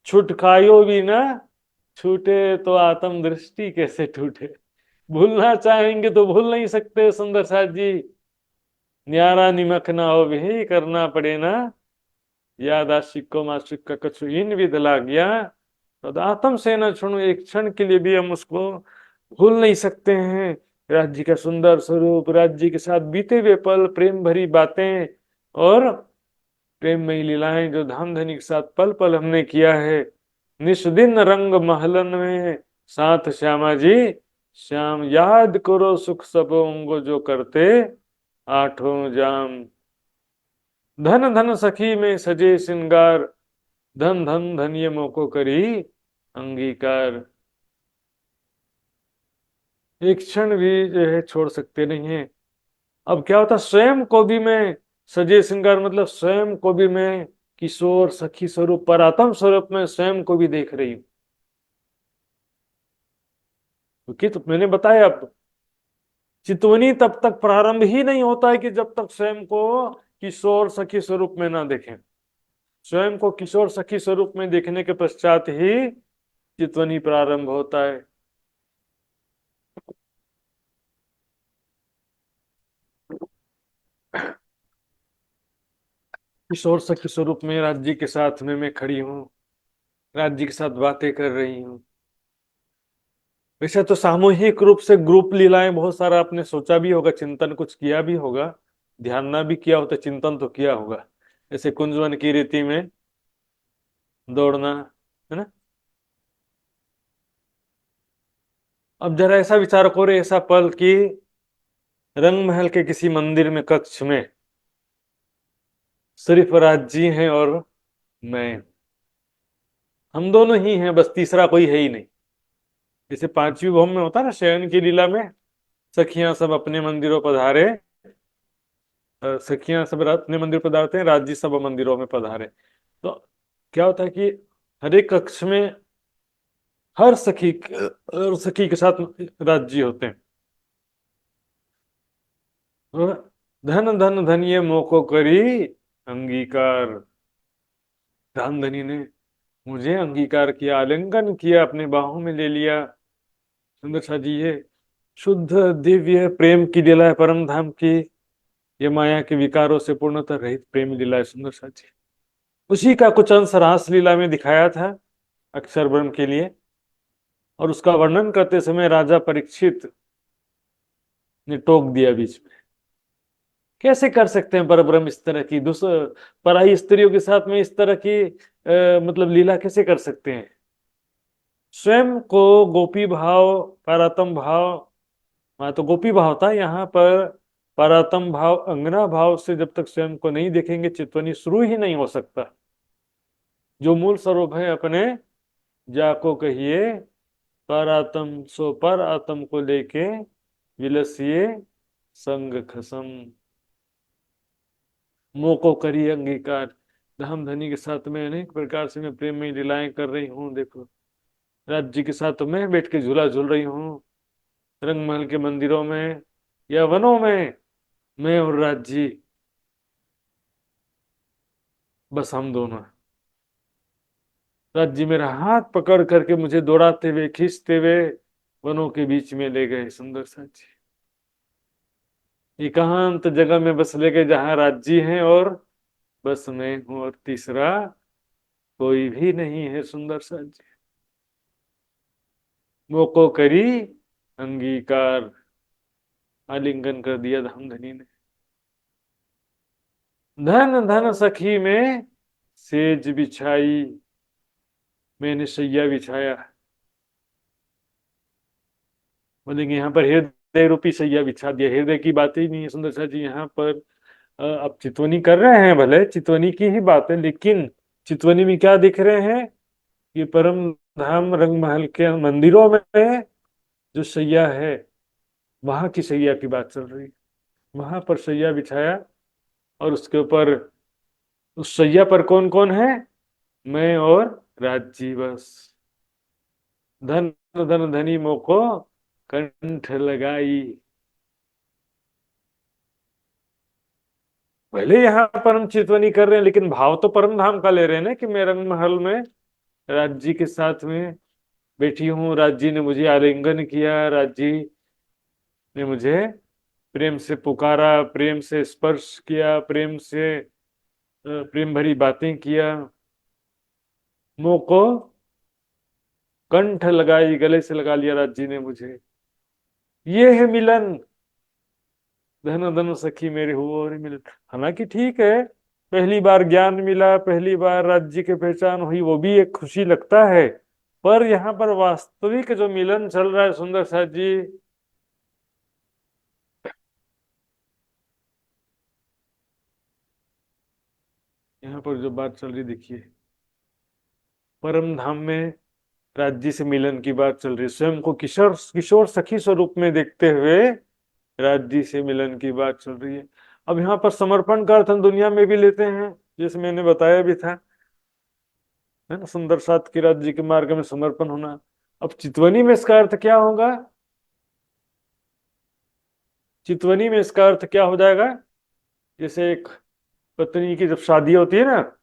छुटकायो भी ना छूटे तो आत्म दृष्टि कैसे टूटे। भूलना चाहेंगे तो भूल नहीं सकते सुंदर साथ जी। न्यारा निमक ना हो भी करना पड़े ना, याद आशिक को माशिक का कछु इन विध ला गया। तो आत्म से न छोड़ू, एक क्षण के लिए भी हम उसको भूल नहीं सकते हैं। राज्य का सुंदर स्वरूप, राज्य के साथ बीते हुए पल, प्रेम भरी बातें और प्रेममयी लीलाएं जो धामधनी के साथ पल पल हमने किया है। निस्दिन रंग महलन में साथ श्यामा जी, श्याम याद करो सुख सबों जो करते आठों जाम। धन धन सखी में सजे श्रृंगार, धन धन धन ये मोको करी अंगीकार। एक क्षण भी जो है छोड़ सकते नहीं है। अब क्या होता, स्वयं को भी मैं सजे श्रृंगार, मतलब स्वयं को भी मैं किशोर सखी स्वरूप परात्म स्वरूप में स्वयं को भी देख रही हूं। क्योंकि तो मैंने बताया, अब चितवनी तब तक प्रारंभ ही नहीं होता है कि जब तक स्वयं को किशोर सखी स्वरूप में ना देखें। स्वयं को किशोर सखी स्वरूप में देखने के पश्चात ही चितवनी प्रारंभ होता है। किशोर सखी स्वरूप में राज्य के साथ में मैं खड़ी हूँ, राज्य के साथ बातें कर रही हूँ। वैसे तो सामूहिक रूप से ग्रुप लीलाएं बहुत सारा आपने सोचा भी होगा, चिंतन कुछ किया भी होगा, ध्यान ना भी किया हो तो चिंतन तो किया होगा। जैसे कुंजवन की रीति में दौड़ना, है ना। अब जरा ऐसा विचार करो, ऐसा पल कि रंग महल के किसी मंदिर में कक्ष में सिर्फ राज जी हैं और मैं, हम दोनों ही हैं, बस तीसरा कोई है ही नहीं। जैसे पांचवी भौम में होता है ना, शयन की लीला में सखियां सब अपने मंदिरों पधारे, सखियां सब अपने मंदिर पधारते हैं, राजी सब मंदिरों में पधारे। तो क्या होता है कि हर एक कक्ष में हर सखी और सखी के साथ राजी होते हैं। और धन धन धन ये मोको करी अंगीकार, रामधनी ने मुझे अंगीकार किया, आलिंगन किया, अपने बाहों में ले लिया। सुंदर सा जी, ये शुद्ध दिव्य प्रेम की लीला है परम धाम की। ये माया के विकारों से पूर्णतः रहित प्रेम लीला है सुंदर सा जी। उसी का कुछ अंश रास लीला में दिखाया था अक्षर ब्रह्म के लिए, और उसका वर्णन करते समय राजा परीक्षित ने टोक दिया बीच में। कैसे कर सकते हैं परब्रह्म इस तरह की दूसरे पराई स्त्रियों के साथ में इस तरह की मतलब लीला कैसे कर सकते हैं। स्वयं को गोपी भाव, पारातम भाव, वहां तो गोपी भाव था, यहाँ पर पारातम भाव, अंगना भाव से जब तक स्वयं को नहीं देखेंगे चित्तवनी शुरू ही नहीं हो सकता। जो मूल स्वरूप है अपने जाको कहिए, परातम सो पर आत्म को लेके विलसिए संग खसम। मोको करिए अंगीकार, धाम धनी के साथ में अनेक प्रकार से मैं प्रेम में लीलाएं कर रही हूँ। देखो, राज्य के साथ तो मैं बैठ के झूला झूल रही हूँ, रंगमहल के मंदिरों में या वनों में मैं और राज्य, बस हम दोनों। राज्य मेरा हाथ पकड़ करके मुझे दौड़ाते हुए खींचते हुए वनों के बीच में ले गए सुंदर साथी, एकांत जगह में बस ले गए जहां राज्य हैं और बस मैं हूं, और तीसरा कोई भी नहीं है सुंदर साथी। मोको करी अंगीकार, आलिंगन कर दिया धामधनी ने। धन धन सखी में सेज बिछाई, मैंने शैया बिछाया। बोलेंगे यहाँ पर हृदय रूपी शैया बिछा दिया, हृदय की बात ही नहीं है सुंदर सा जी यहाँ पर। अब चितवनी कर रहे हैं, भले चितवनी की ही बात है, लेकिन चितवनी में क्या दिख रहे हैं? ये परम धाम रंग महल के मंदिरों में जो शैया है, वहां की शैया की बात चल रही है। वहां पर शैया बिछाया और उसके ऊपर, उस शैया पर कौन कौन है? मैं और राजी बस। धन धन धनी मोको कंठ लगाई। पहले यहाँ पर हम चितवनी कर रहे हैं, लेकिन भाव तो परम धाम का ले रहे हैं ना, कि मैं रंग महल में राजी के साथ में बैठी हूँ, राजी ने मुझे आलिंगन किया, राजी ने मुझे प्रेम से पुकारा, प्रेम से स्पर्श किया, प्रेम से प्रेम भरी बातें किया। मोको कंठ लगाई, गले से लगा लिया राजी ने मुझे। ये है मिलन, धन धन सखी मेरे हुआ और मिलन। हालांकि ठीक है, पहली बार ज्ञान मिला, पहली बार राज्य की पहचान हुई, वो भी एक खुशी लगता है, पर यहाँ पर वास्तविक जो मिलन चल रहा है सुंदर साथ जी, यहाँ पर जो बात चल रही देखिए, परम धाम में राज्य से मिलन की बात चल रही है, स्वयं को किशोर किशोर सखी स्वरूप में देखते हुए राज्य से मिलन की बात चल रही है। अब यहाँ पर समर्पण का अर्थ हम दुनिया में भी लेते हैं, जैसे मैंने बताया भी था, है ना, सुंदर साथ के राज्य के मार्ग में समर्पण होना। अब चितवनी में इसका अर्थ क्या होगा? चितवनी में इसका अर्थ क्या हो जाएगा? जैसे एक पत्नी की जब शादी होती है ना,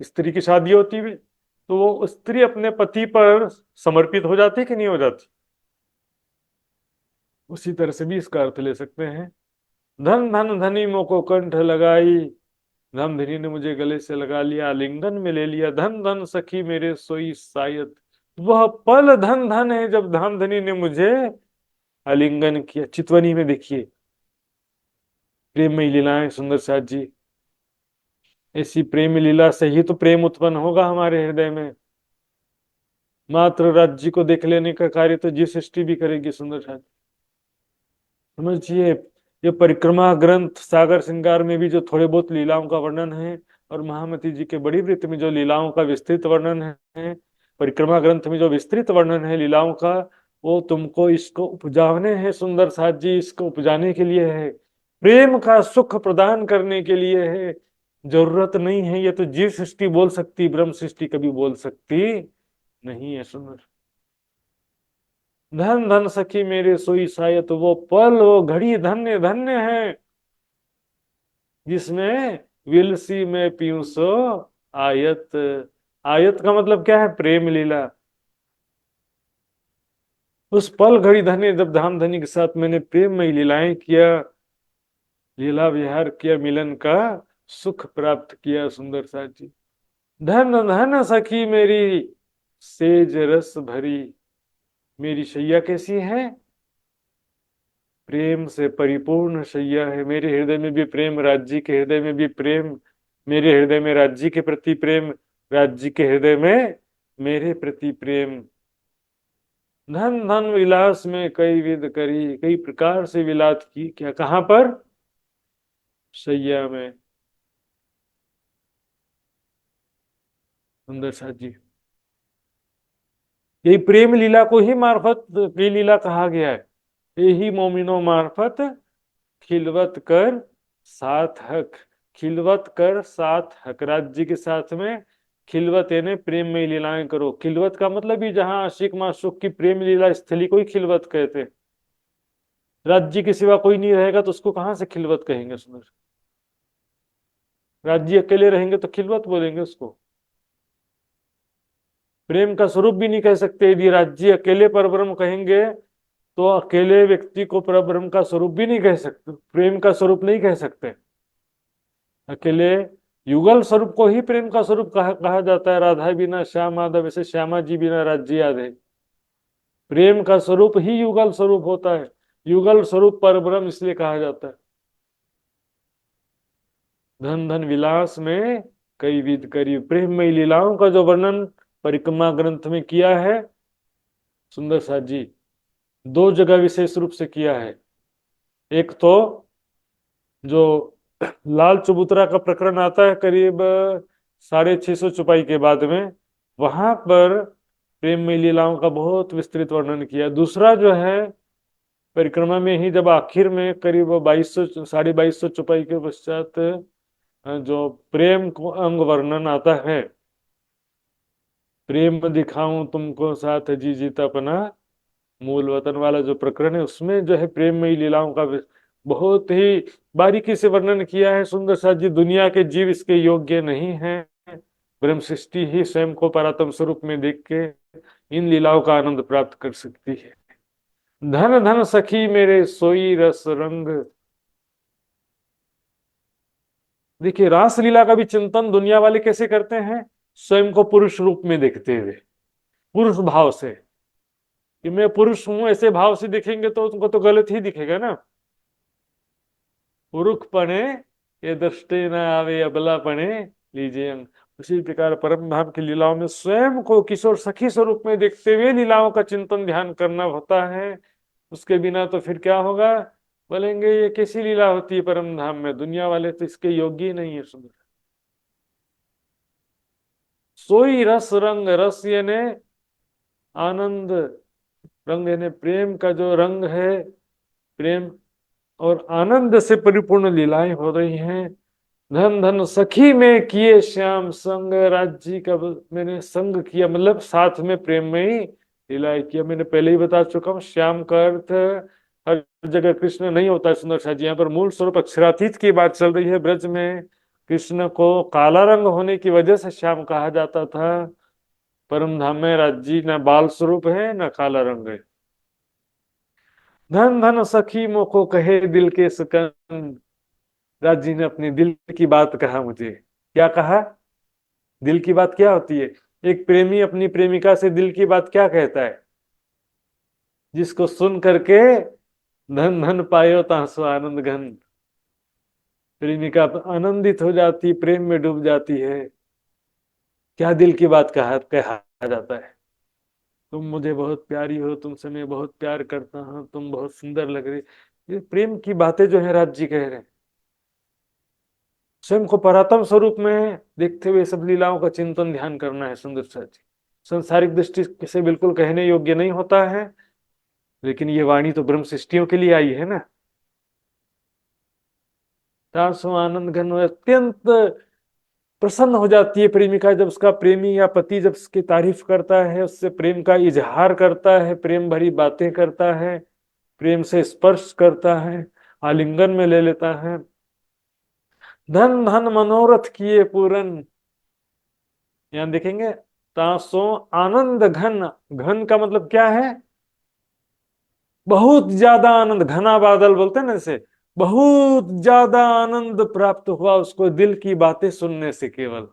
स्त्री की शादी होती है, तो वो स्त्री अपने पति पर समर्पित हो जाती है कि नहीं हो जाती? उसी तरह से भी इसका अर्थ ले सकते हैं। धन धन धनी मोको कंठ लगाई, धामधनी ने मुझे गले से लगा लिया, आलिंगन में ले लिया। धन धन सखी मेरे सोई सायत, वह पल धन धन है जब धामधनी ने मुझे आलिंगन किया। चितवनी में देखिए प्रेममयी लीलाएं सुंदर साथ जी, ऐसी प्रेम लीला से ही तो प्रेम उत्पन्न होगा हमारे हृदय में। मात्र राज्य को देख लेने का कार्य तो जिस सृष्टि भी करेगी सुंदर साथ। समझिए, ये परिक्रमा ग्रंथ सागर श्रृंगार में भी जो थोड़े बहुत लीलाओं का वर्णन है, और महामती जी के बड़ी वृत्त में जो लीलाओं का विस्तृत वर्णन है, परिक्रमा ग्रंथ में जो विस्तृत वर्णन है लीलाओं का, वो तुमको इसको उपजाने हैं सुंदर साथ जी, इसको उपजाने के लिए है, प्रेम का सुख प्रदान करने के लिए है। जरूरत नहीं है, ये तो जीव सृष्टि बोल सकती, ब्रह्म सृष्टि कभी बोल सकती नहीं है। सुंदर धन धन सखी मेरे सोई सायत, वो पल वो घड़ी धन्य धन्य है जिसमें विलसी में पीयूं सो आयत। आयत का मतलब क्या है? प्रेम लीला। उस पल घड़ी धन्य जब धाम धनी के साथ मैंने प्रेममय लीलाएं किया, लीला विहार किया, मिलन का सुख प्राप्त किया सुंदर साथ जी। धन धन सखी मेरी सेज रस भरी, मेरी शैया कैसी है? प्रेम से परिपूर्ण शैया है। मेरे हृदय में भी प्रेम, राज्य के हृदय में भी प्रेम, मेरे हृदय में राज्य के प्रति प्रेम, राज्य के हृदय में मेरे प्रति प्रेम। धन धन विलास में कई विध करी, कई प्रकार से विलास की। क्या? कहां पर? शैया में। सुंदर साथ जी, यही प्रेम लीला को ही मार्फत की लीला कहा गया है। यही मोमिनो मार्फत खिलवत कर साथ हक, खिलवत कर साथ हक, राज्य के साथ में खिलवत यानी प्रेम में लीलाएं करो। खिलवत का मतलब ही जहां आशिक माशूक की प्रेम लीला स्थली को ही खिलवत कहते। राज्य के सिवा कोई नहीं रहेगा तो उसको कहां से खिलवत कहेंगे? सुंदर, राज्य अकेले रहेंगे तो खिलवत बोलेंगे उसको, प्रेम का स्वरूप भी नहीं कह सकते। यदि राज्य अकेले परब्रह्म कहेंगे तो अकेले व्यक्ति को परब्रह्म का स्वरूप भी नहीं कह सकते, प्रेम का स्वरूप नहीं कह सकते। अकेले युगल स्वरूप को ही प्रेम का स्वरूप कहा जाता है। राधा बिना श्याम माधव, ऐसे श्यामा जी बिना राज्य आधे। प्रेम का स्वरूप ही युगल स्वरूप होता है। युगल स्वरूप परब्रह्म इसलिए कहा जाता है। धन धन विलास में कई विध करी, प्रेममयी लीलाओं का जो वर्णन परिक्रमा ग्रंथ में किया है सुंदर साथ जी, दो जगह विशेष रूप से किया है। एक तो जो लाल चबूतरा का प्रकरण आता है करीब 650 चुपाई के बाद में, वहां पर प्रेम में लीलाओं का बहुत विस्तृत वर्णन किया। दूसरा जो है परिक्रमा में ही, जब आखिर में करीब 2200 2250 चुपाई के पश्चात जो प्रेम को अंग वर्णन आता है, प्रेम दिखाऊं तुमको साथ जी जीता अपना मूल वतन वाला जो प्रकरण है, उसमें जो है प्रेममयी लीलाओं का बहुत ही बारीकी से वर्णन किया है सुंदर साथ जी। दुनिया के जीव इसके योग्य नहीं है, ब्रह्म सृष्टि ही स्वयं को परात्म स्वरूप में देख के इन लीलाओं का आनंद प्राप्त कर सकती है। धन धन सखी मेरे सोई रस रंग। देखिए रास लीला का भी चिंतन दुनिया वाले कैसे करते हैं, स्वयं को पुरुष रूप में देखते हुए, पुरुष भाव से कि मैं पुरुष हूं, ऐसे भाव से दिखेंगे तो उनको तो गलत ही दिखेगा ना। पुरुष पणे ये दृष्टि न आवे अबला पणे लीजिए अंग। उसी प्रकार परम धाम की लीलाओं में स्वयं को किशोर सखी स्वरूप में देखते हुए लीलाओं का चिंतन ध्यान करना होता है। उसके बिना तो फिर क्या होगा, बोलेंगे ये कैसी लीला होती है परम धाम में, दुनिया वाले तो इसके योग्य ही नहीं है। सुंदर सोई रस रंग, रस यानी आनंद, रंग यानी प्रेम का जो रंग है, प्रेम और आनंद से परिपूर्ण लीलाएं हो रही हैं। धन धन सखी में किए श्याम संग, राज्य का मैंने संग किया मतलब साथ में प्रेम में ही लीलाएं किया। मैंने पहले ही बता चुका हूँ, श्याम का अर्थ हर जगह कृष्ण नहीं होता है सुंदर साथ जी। यहाँ पर मूल स्वरूप अक्षरातीत की बात चल रही है। ब्रज में कृष्ण को काला रंग होने की वजह से श्याम कहा जाता था। परम धाम में राज्य न बाल स्वरूप है न काला रंग है। धन धन सखी मोको कहे दिल के सुकन, राज जी ने अपनी दिल की बात कहा मुझे। क्या कहा, दिल की बात क्या होती है? एक प्रेमी अपनी प्रेमिका से दिल की बात क्या कहता है? जिसको सुन करके धन धन पायो तासो आनंद घन, प्रेमिका आनंदित हो जाती, प्रेम में डूब जाती है। क्या दिल की बात कहा जाता है? तुम मुझे बहुत प्यारी हो, तुमसे मैं बहुत प्यार करता हूं, तुम बहुत सुंदर लग रही। ये प्रेम की बातें जो है राज जी कह रहे हैं। स्वयं को परात्म स्वरूप में देखते हुए सब लीलाओं का चिंतन ध्यान करना है सुंदर साथ जी। संसारिक दृष्टि से बिल्कुल कहने योग्य नहीं होता है, लेकिन ये वाणी तो ब्रह्म सृष्टियों के लिए आई है ना। तासो आनंद घन, अत्यंत प्रसन्न हो जाती है प्रेमिका जब उसका प्रेमी या पति जब उसकी तारीफ करता है, उससे प्रेम का इजहार करता है, प्रेम भरी बातें करता है, प्रेम से स्पर्श करता है, आलिंगन में ले लेता है। धन धन मनोरथ किए पूरन, यहां देखेंगे तासो आनंद घन, घन का मतलब क्या है? बहुत ज्यादा आनंद, घना बादल बोलते हैं ना, जैसे बहुत ज्यादा आनंद प्राप्त हुआ उसको दिल की बातें सुनने से केवल।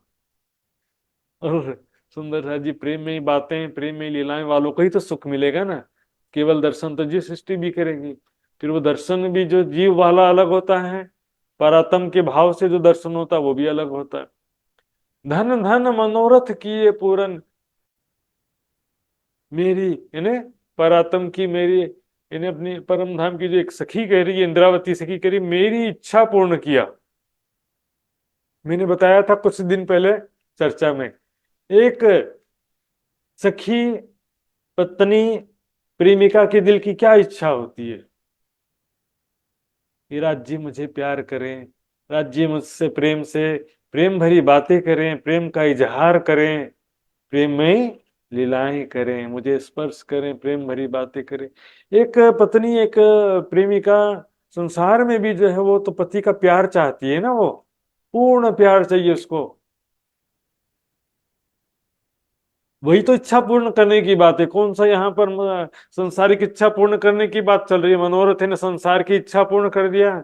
और सुंदर सा जी प्रेम में ही बातें, प्रेम में ही लीलाएं वालों को ही तो सुख मिलेगा ना। केवल दर्शन तो जी सृष्टि भी करेगी, फिर वो दर्शन भी जो जीव वाला अलग होता है, परात्म के भाव से जो दर्शन होता है वो भी अलग होता है। धन धन मनोरथ किए पूरन, मेरी यानी परात्म की, मेरी यानी अपनी परम धाम की जो एक सखी कह रही है, इंद्रावती सखी कह रही, मेरी इच्छा पूर्ण किया। मैंने बताया था कुछ दिन पहले चर्चा में, एक सखी पत्नी प्रेमिका के दिल की क्या इच्छा होती है कि राज्य मुझे प्यार करें, राज्य मुझसे प्रेम से प्रेम भरी बातें करें, प्रेम का इजहार करें, प्रेम में लीलाएं करें, मुझे स्पर्श करें, प्रेम भरी बातें करें। एक पत्नी, एक प्रेमिका संसार में भी जो है वो तो पति का प्यार चाहती है ना, वो पूर्ण प्यार चाहिए उसको। वही तो इच्छा पूर्ण करने की बात है। कौन सा यहाँ पर संसारिक इच्छा पूर्ण करने की बात चल रही है? मनोरथ ने संसार की इच्छा पूर्ण कर दिया,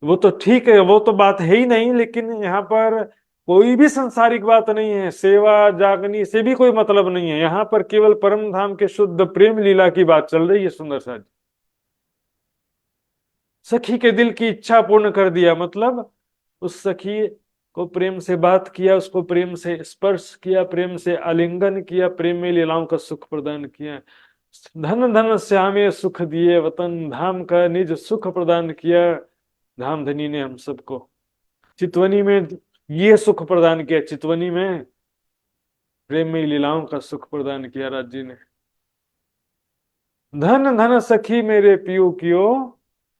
वो तो ठीक है, वो तो बात है ही नहीं। लेकिन यहाँ पर कोई भी सांसारिक बात नहीं है, सेवा जागनी से भी कोई मतलब नहीं है, यहाँ पर केवल परम धाम के शुद्ध प्रेम लीला की बात चल रही है। सुंदर सा सखी के दिल की इच्छा पूर्ण कर दिया, मतलब उस सखी को प्रेम से बात किया, उसको प्रेम से स्पर्श किया, प्रेम से आलिंगन किया, प्रेम में लीलाओं का सुख प्रदान किया। धन धन श्यामे सुख दिए वतन, धाम का निज सुख प्रदान किया धाम धनी ने हम सबको। चितवनी में ये सुख प्रदान किया, चितवनी में प्रेम में लीलाओं का सुख प्रदान किया राज जी ने। धन धन सखी मेरे पियो कियो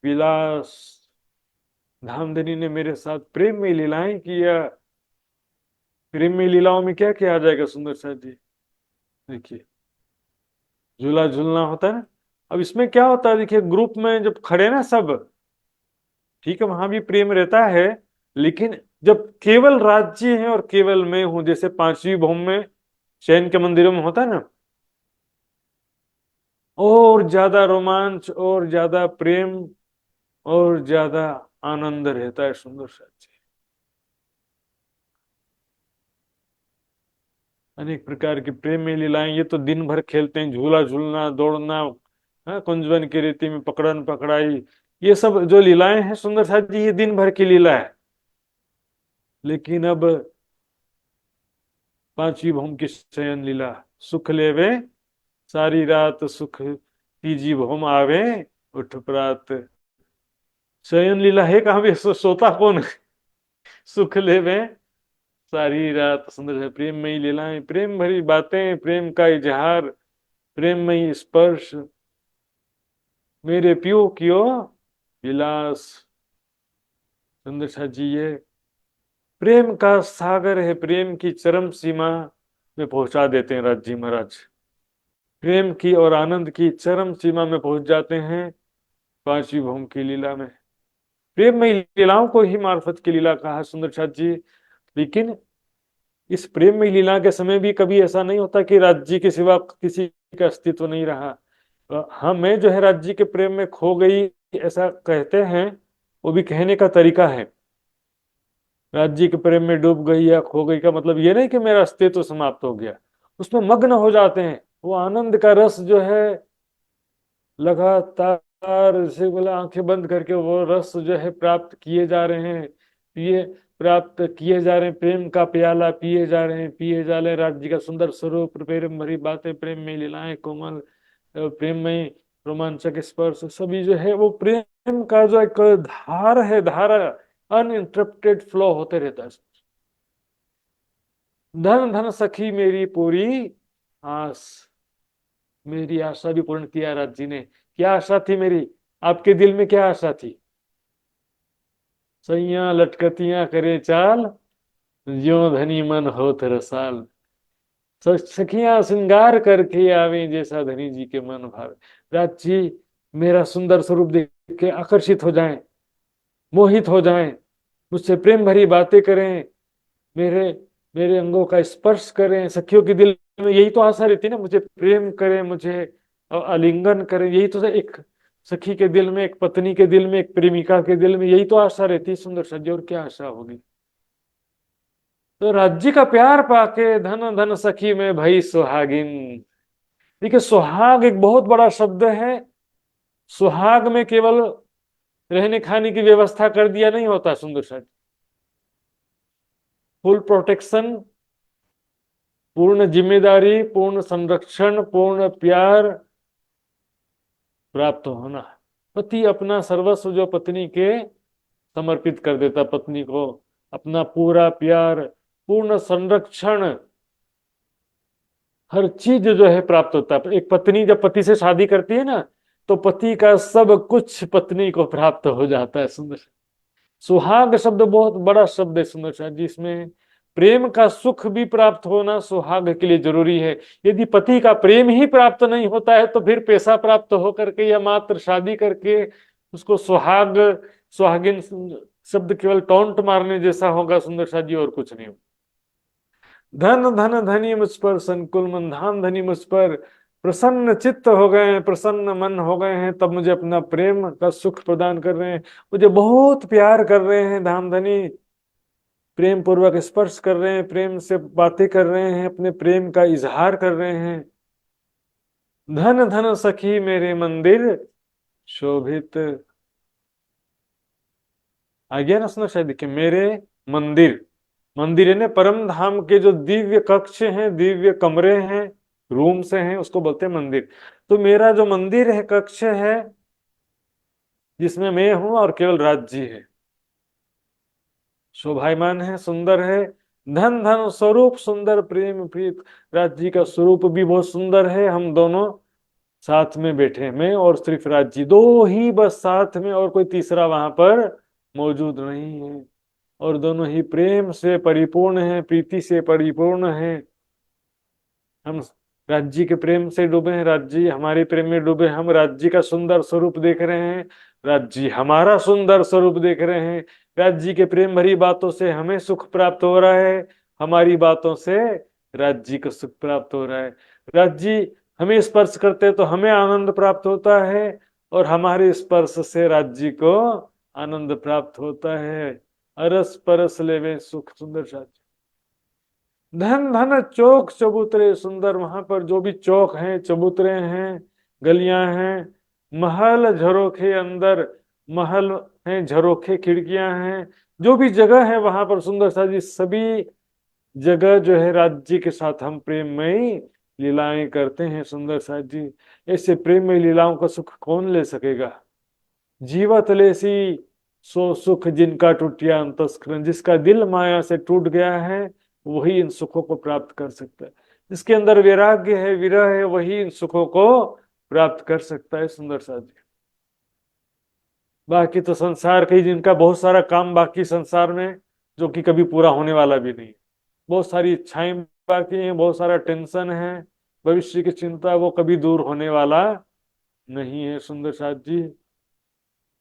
विलास, धामधनी ने मेरे साथ प्रेम में लीलाएं किया। प्रेम में लीलाओं में क्या क्या आ जाएगा सुंदर साथ जी, देखिए झूला झूलना होता है ना। अब इसमें क्या होता है, देखिए ग्रुप में जब खड़े ना सब, ठीक है वहां भी प्रेम रहता है, लेकिन जब केवल राज्य है और केवल मैं हूं, जैसे पांचवी भौम में शयन के मंदिरों में होता है ना, और ज्यादा रोमांच और ज्यादा प्रेम और ज्यादा आनंद रहता है सुंदर साथ जी। अनेक प्रकार की प्रेम में लीलाएं, ये तो दिन भर खेलते हैं, झूला झूलना, दौड़ना, हाँ, कुंजवन की रीति में पकड़न पकड़ाई, ये सब जो लीलाएं हैं सुंदर साथ जी, ये दिन भर की लीला है। लेकिन अब पांचवी भौम की शयन लीला, सुख लेवे सारी रात सुख तीजी भौम आवे उठ प्रात। शयन लीला है कहाँ भी, सोता कौन है? सुख लेवे सारी रात, सुंदर है प्रेम में ही लीलाएं, प्रेम भरी बातें, प्रेम का इजहार, प्रेम में ही स्पर्श, मेरे प्यो कियो विलास। सुंदर सा जी ये प्रेम का सागर है, प्रेम की चरम सीमा में पहुंचा देते हैं राज जी महाराज। प्रेम की और आनंद की चरम सीमा में पहुंच जाते हैं पांचवी भौम की लीला में। प्रेम में लीलाओं को ही मार्फत की लीला कहा सुंदर साथ जी। लेकिन इस प्रेम में लीला के समय भी कभी ऐसा नहीं होता कि राज्य के सिवा किसी का अस्तित्व नहीं रहा। हाँ, मैं जो है राज्य के प्रेम में खो गई ऐसा कहते हैं, वो भी कहने का तरीका है। राज्य के प्रेम में डूब गई या खो गई का मतलब ये नहीं कि मेरा अस्तित्व समाप्त हो गया, उसमें मग्न हो जाते हैं। वो आनंद का रस जो है लगातार, जैसे बोला आंखें बंद करके वो रस जो है प्राप्त किए जा रहे हैं, पिए प्राप्त किए जा रहे हैं, प्रेम का प्याला पिए जा रहे हैं, पिए जा रहे हैं राज्य का सुंदर स्वरूप, प्रेम भरी बातें, प्रेम में लीलाएं, कोमल प्रेम में रोमांचक स्पर्श, सभी जो है वो प्रेम का जो एक धार है, धारा अनइंटरप्टेड फ्लो होते रहता है। धन धन सखी मेरी पूरी आस, मेरी आशा भी पूर्ण किया राज जी ने। क्या आशा थी मेरी, आपके दिल में क्या आशा थी? सैया लटकतियां करे चाल, ज्यो धनी मन होत रसाल। सखियां श्रृंगार करके आवे, जैसा धनी जी के मन भावे। राज जी मेरा सुंदर स्वरूप देख के आकर्षित हो जाएं, मोहित हो जाएं, मुझसे प्रेम भरी बातें करें, मेरे मेरे अंगों का स्पर्श करें। सखियों के दिल में यही तो आशा रहती है ना, मुझे प्रेम करें, मुझे आलिंगन करें। यही तो एक सखी के दिल में, एक पत्नी के दिल में, एक प्रेमिका के दिल में यही तो आशा रहती है सुंदर सज्ज, और क्या आशा होगी। तो राज्य का प्यार पाके धन धन सखी में भई सुहागिन। देखिए सुहाग एक बहुत बड़ा शब्द है। सुहाग में केवल रहने खाने की व्यवस्था कर दिया नहीं होता सुंदर सज्ज, फुल प्रोटेक्शन, पूर्ण जिम्मेदारी, पूर्ण संरक्षण, पूर्ण प्यार प्राप्त होना। पति अपना सर्वस्व जो पत्नी के समर्पित कर देता, पत्नी को अपना पूरा प्यार, पूर्ण संरक्षण, हर चीज जो है प्राप्त होता है। एक पत्नी जब पति से शादी करती है ना, तो पति का सब कुछ पत्नी को प्राप्त हो जाता है। सुंदर सुहाग शब्द बहुत बड़ा शब्द है सुंदर शाह जी, इसमें प्रेम का सुख भी प्राप्त होना सुहाग के लिए जरूरी है। यदि पति का प्रेम ही प्राप्त नहीं होता है तो फिर पैसा प्राप्त होकर के या मात्र शादी करके उसको सुहाग, सुहागिन शब्द केवल टोंट मारने जैसा होगा सुंदर शाह जी, और कुछ नहीं। धन धन धनी मुझ पर संकुल मन, धाम धनी मुझ पर प्रसन्न चित्त हो गए हैं, प्रसन्न मन हो गए हैं, तब मुझे अपना प्रेम का सुख प्रदान कर रहे हैं, मुझे बहुत प्यार कर रहे हैं धाम धनी। प्रेम पूर्वक स्पर्श कर रहे हैं, प्रेम से बातें कर रहे हैं, अपने प्रेम का इजहार कर रहे हैं। धन धन सखी मेरे मंदिर शोभित। आ गया ना सुनो शायद, देखिए मेरे मंदिर, मंदिर है ना परम धाम के जो दिव्य कक्ष हैं, दिव्य कमरे हैं, रूम से हैं, उसको बोलते हैं मंदिर। तो मेरा जो मंदिर है, कक्ष है, जिसमें मैं हूं और केवल राज जी है, शोभायमान है, सुंदर है। धन धन स्वरूप सुंदर प्रेम प्रीत, राज जी का स्वरूप भी बहुत सुंदर है। हम दोनों साथ में बैठे हैं, मैं और सिर्फ राज जी, दो ही बस साथ में, और कोई तीसरा वहां पर मौजूद नहीं है। और दोनों ही प्रेम से परिपूर्ण हैं, प्रीति से परिपूर्ण हैं। हम राज्य के प्रेम से डूबे हैं, राज्य हमारे प्रेम में डूबे, हम राज्य का सुंदर स्वरूप देख रहे हैं, राज्य हमारा सुंदर स्वरूप देख रहे हैं। राज्य के प्रेम भरी बातों से हमें सुख प्राप्त हो रहा है, हमारी बातों से राज्य को सुख प्राप्त हो रहा है। राज्य हमें स्पर्श करते हैं तो हमें आनंद प्राप्त होता है, और हमारे स्पर्श से राज्य को आनंद प्राप्त होता है। अरस परस लेवे सुख सुंदर साथी। धन धन चौक चबूतरे सुंदर, वहां पर जो भी चौक हैं, चबूतरे हैं, गलियां हैं, महल झरोखे, अंदर महल हैं, झरोखे, खिड़कियां हैं, जो भी जगह है वहां पर सुंदर सा जी, सभी जगह जो है राज्य के साथ हम प्रेममयी लीलाएं करते हैं। सुंदर सा जी, ऐसे प्रेममयी लीलाओं का सुख कौन ले सकेगा। जीवत लेसी सो सुख जिनका टूटिया अंतस्करण, जिसका दिल माया से टूट गया है वही इन सुखों को प्राप्त कर सकता है। जिसके अंदर वैराग्य है, विरह है, वही इन सुखों को प्राप्त कर सकता है। सुंदर सा जी, बाकी तो संसार के, जिनका बहुत सारा काम बाकी संसार में, जो कि कभी पूरा होने वाला भी नहीं, बहुत सारी इच्छाएं बाकी हैं, बहुत सारा टेंशन है, भविष्य की चिंता, वो कभी दूर होने वाला नहीं है। सुंदर साथ जी,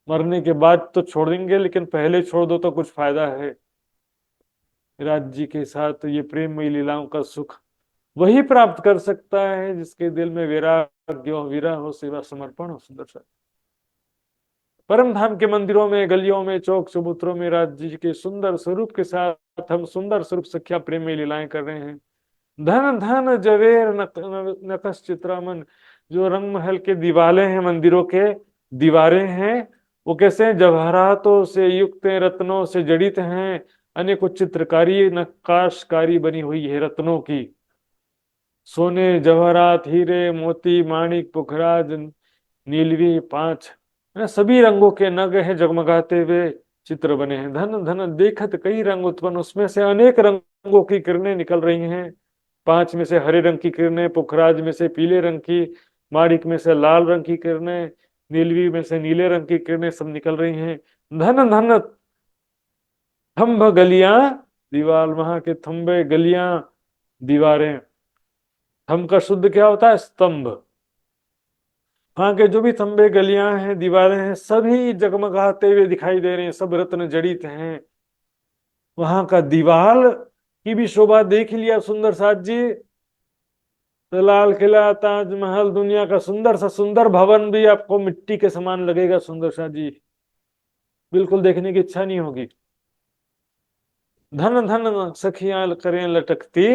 मरने के बाद तो छोड़ देंगे, लेकिन पहले छोड़ दो तो कुछ फायदा है। राज्य के साथ ये प्रेममयी लीलाओं का सुख वही प्राप्त कर सकता है जिसके दिल में वैराग्य हो, विरह हो, सेवा समर्पण हो। सुंदर सा परम धाम के मंदिरों में, गलियों में, चौक चबूतरों में राज्य के सुंदर स्वरूप के साथ हम सुंदर स्वरूप सख्या प्रेममयी लीलाएं कर रहे हैं। धन धन जवेर नकश चित्रामन, जो रंग महल के दीवाले हैं, मंदिरों के दीवारें हैं, वो कैसे हैं, जवाहरातों से युक्त हैं, रत्नों से जड़ित हैं, अनेकों चित्रकारी नक्काशकारी बनी हुई है रत्नों की। सोने, जवाहरात, हीरे, मोती, माणिक, पुखराज, नीलवी, पांच, सभी रंगों के नग हैं, जगमगाते हुए चित्र बने हैं। धन धन देखत कई रंग उत्पन्न, उसमें से अनेक रंगों की किरणें निकल रही हैं। पांच में से हरे रंग की किरणें, पुखराज में से पीले रंग की, माणिक में से लाल रंग की किरणें, नीलवी में से नीले रंग की किरणें सब निकल रही हैं। धन धन थंब गलियां दीवार, वहां के थंबे, गलियां, दीवारें। थंब का शुद्ध क्या होता है, स्तंभ। वहां के जो भी थंबे, गलियां हैं, दीवारें हैं, सभी जगमगाते हुए दिखाई दे रहे हैं, सब रत्न जड़ित हैं। वहां का दीवार की भी शोभा देख लिया सुंदर साथ जी, तो लाल किला, ताजमहल, दुनिया का सुंदर सा सुंदर भवन भी आपको मिट्टी के समान लगेगा। सुंदर साथ जी, बिल्कुल देखने की इच्छा नहीं होगी। धन धन सखियां करें लटकती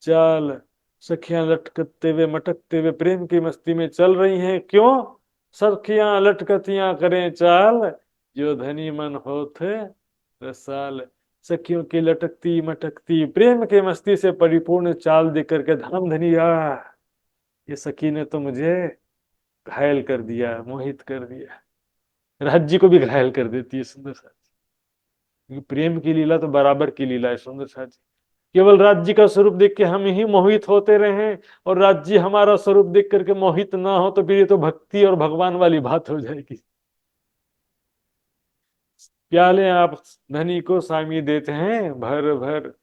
चाल, सखियां लटकते हुए मटकते हुए प्रेम की मस्ती में चल रही हैं। क्यों, सखियां लटकतियां करें चाल, जो धनी मन होत रसाल। सखियों की लटकती मटकती प्रेम के मस्ती से परिपूर्ण चाल देख करके धाम धनिया, ये सखी ने तो मुझे घायल कर दिया, मोहित कर दिया। राज्य को भी घायल कर देती है सुंदर साथी, क्योंकि प्रेम की लीला तो बराबर की लीला है। सुंदर साथी, केवल राज्य का स्वरूप देख के हम ही मोहित होते रहे, और राज्य हमारा स्वरूप देख करके मोहित ना हो, तो फिर ये तो भक्ति और भगवान वाली बात हो जाएगी। प्याले आप धनी को सामी देते हैं भर भर,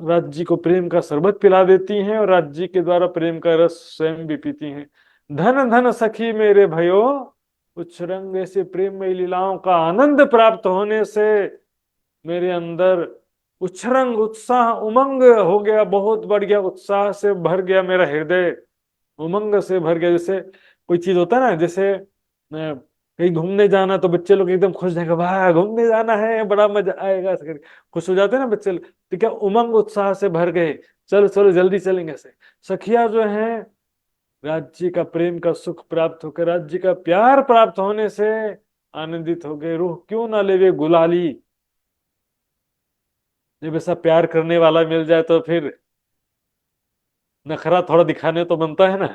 राज्य को प्रेम का शरबत पिला देती हैं, और राज्य के द्वारा प्रेम का रस स्वयं भी पीती हैं। धन धन सखी मेरे भयो उच्छृंग, ऐसे प्रेममयी लीलाओं का आनंद प्राप्त होने से मेरे अंदर उच्छृंग, उत्साह, उमंग हो गया, बहुत बढ़ गया, उत्साह से भर गया मेरा हृदय, उमंग से भर गया। जैसे कोई चीज होता है ना, जैसे कहीं घूमने जाना तो बच्चे लोग एकदम खुश रहेंगे, वाह घूमने जाना है, बड़ा मजा आएगा, ऐसे करके खुश हो जाते हैं ना बच्चे लोग। तो क्या उमंग उत्साह से भर गए, चलो चलो जल्दी चलेंगे ऐसे। सखिया जो है राज्य का प्रेम का सुख प्राप्त होकर, राज्य का प्यार प्राप्त होने से आनंदित हो गए। रूह क्यों ना लेवे गुलाली, जब ऐसा प्यार करने वाला मिल जाए तो फिर नखरा थोड़ा दिखाने तो बनता है ना।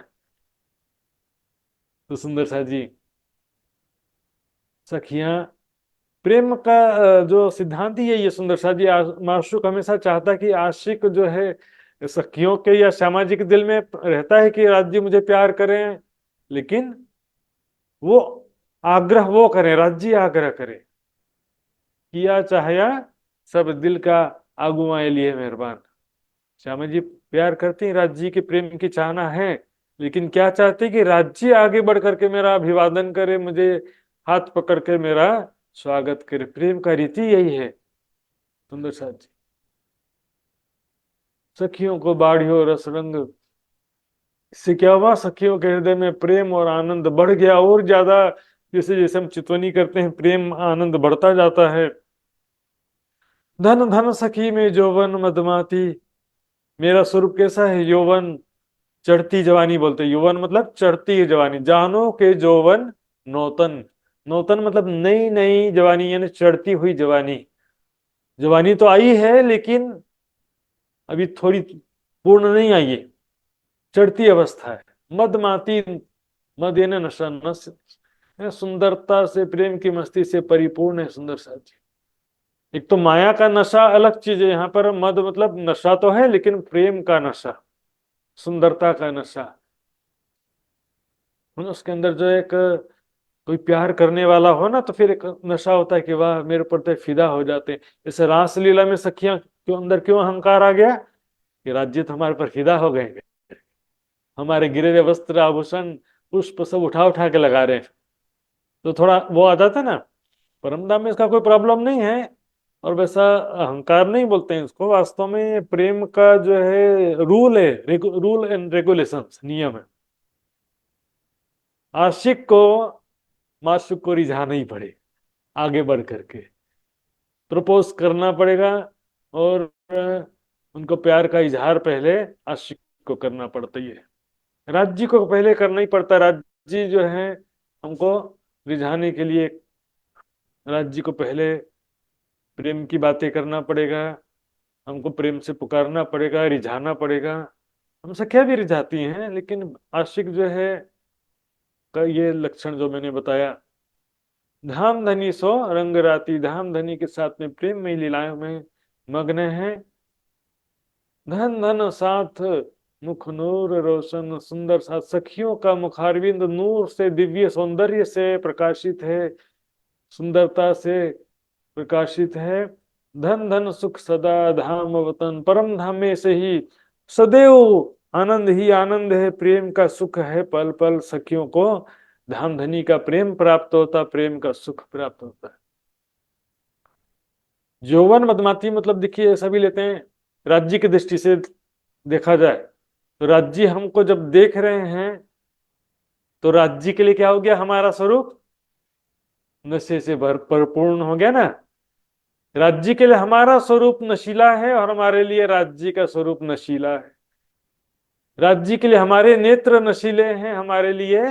तो सुंदर सा जी सखियां, प्रेम का जो सिद्धांत ही है ये सुंदर सा जी। माशूक हमेशा चाहता है कि आशिक जो है सखियों के या सामाजिक दिल में रहता है कि राज्य मुझे प्यार करें, लेकिन वो आग्रह वो करें, राज्य आग्रह करे, किया चाहया सब दिल का आगुआए लिए मेहरबान। श्यामा जी प्यार करती हैं, राज्य के प्रेम की चाहना है, लेकिन क्या चाहती कि राज्य आगे बढ़ करके मेरा अभिवादन करे, मुझे हाथ पकड़ के मेरा स्वागत करे। प्रेम का रीति यही है सुंदर साथ जी। सखियों को बाढ़ियो रस रंग, इससे क्या हुआ, सखियों के हृदय में प्रेम और आनंद बढ़ गया और ज्यादा। जैसे जैसे हम चितवनी करते हैं प्रेम आनंद बढ़ता जाता है। धन धन सखी में यौवन मदमाती, मेरा स्वरूप कैसा है, यौवन चढ़ती जवानी बोलते हैं। यौवन मतलब चढ़ती जवानी, जानो के यौवन नौतन। नौतन मतलब नई नई जवानी, यानी चढ़ती हुई जवानी। जवानी तो आई है लेकिन अभी थोड़ी पूर्ण नहीं आई है, चढ़ती अवस्था है। मदमाती, मद यानी नशा, नश सुंदरता से, प्रेम की मस्ती से परिपूर्ण है सुंदर साथी। एक तो माया का नशा अलग चीज है, यहाँ पर मद मतलब नशा तो है लेकिन प्रेम का नशा, सुंदरता का नशा। उसके अंदर जो एक कोई प्यार करने वाला हो ना तो फिर एक नशा होता है कि वाह मेरे ऊपर तो फिदा हो जाते हैं। जैसे रासलीला में सखियां क्यों अंदर क्यों अहंकार आ गया कि राज्य तो हमारे पर फिदा हो गए, हमारे गिरे हुए वस्त्र आभूषण पुष्प सब उठा उठा के लगा रहे हैं, तो थोड़ा वो आ जाता है ना। परमधाम में इसका कोई प्रॉब्लम नहीं है, और वैसा अहंकार नहीं बोलते हैं इसको। वास्तव में प्रेम का जो है रूल है, रूल एंड रेगुलेशंस, नियम है। आशिक को माशूक को रिझाना ही पड़े, आगे बढ़ करके प्रपोज करना पड़ेगा, और उनको प्यार का इजहार पहले आशिक को करना पड़ता ही है। राज्य को पहले करना ही पड़ता है। राज्य जो है हमको रिझाने के लिए, राज्य को पहले प्रेम की बातें करना पड़ेगा, हमको प्रेम से पुकारना पड़ेगा, रिझाना पड़ेगा। हम सखिया भी रिझाती हैं, लेकिन आशिक जो है का ये लक्षण जो मैंने बताया, धाम धनी सो रंग राती, धाम धनी के साथ में प्रेम में लीलाओं में मग्न है। धन धन साथ मुख नूर रोशन, सुंदर साथ सखियों का मुखारविंद नूर से, दिव्य सौंदर्य से प्रकाशित है, सुंदरता से प्रकाशित है। धन धन सुख सदा धाम वतन, परम धाम में से ही सदैव आनंद ही आनंद है, प्रेम का सुख है पल पल। सखियों को धाम धनी का प्रेम प्राप्त होता, प्रेम का सुख प्राप्त होता है। यौवन मदमाती मतलब देखिए ऐसा भी लेते हैं, राज्य की दृष्टि से देखा जाए तो राज्य हमको जब देख रहे हैं तो राज्य के लिए क्या हो गया, हमारा स्वरूप नशे से परिपूर्ण हो गया ना। राज्य के लिए हमारा स्वरूप नशीला है और हमारे लिए राज्य का स्वरूप नशीला है। राज्य के लिए हमारे नेत्र नशीले हैं, हमारे लिए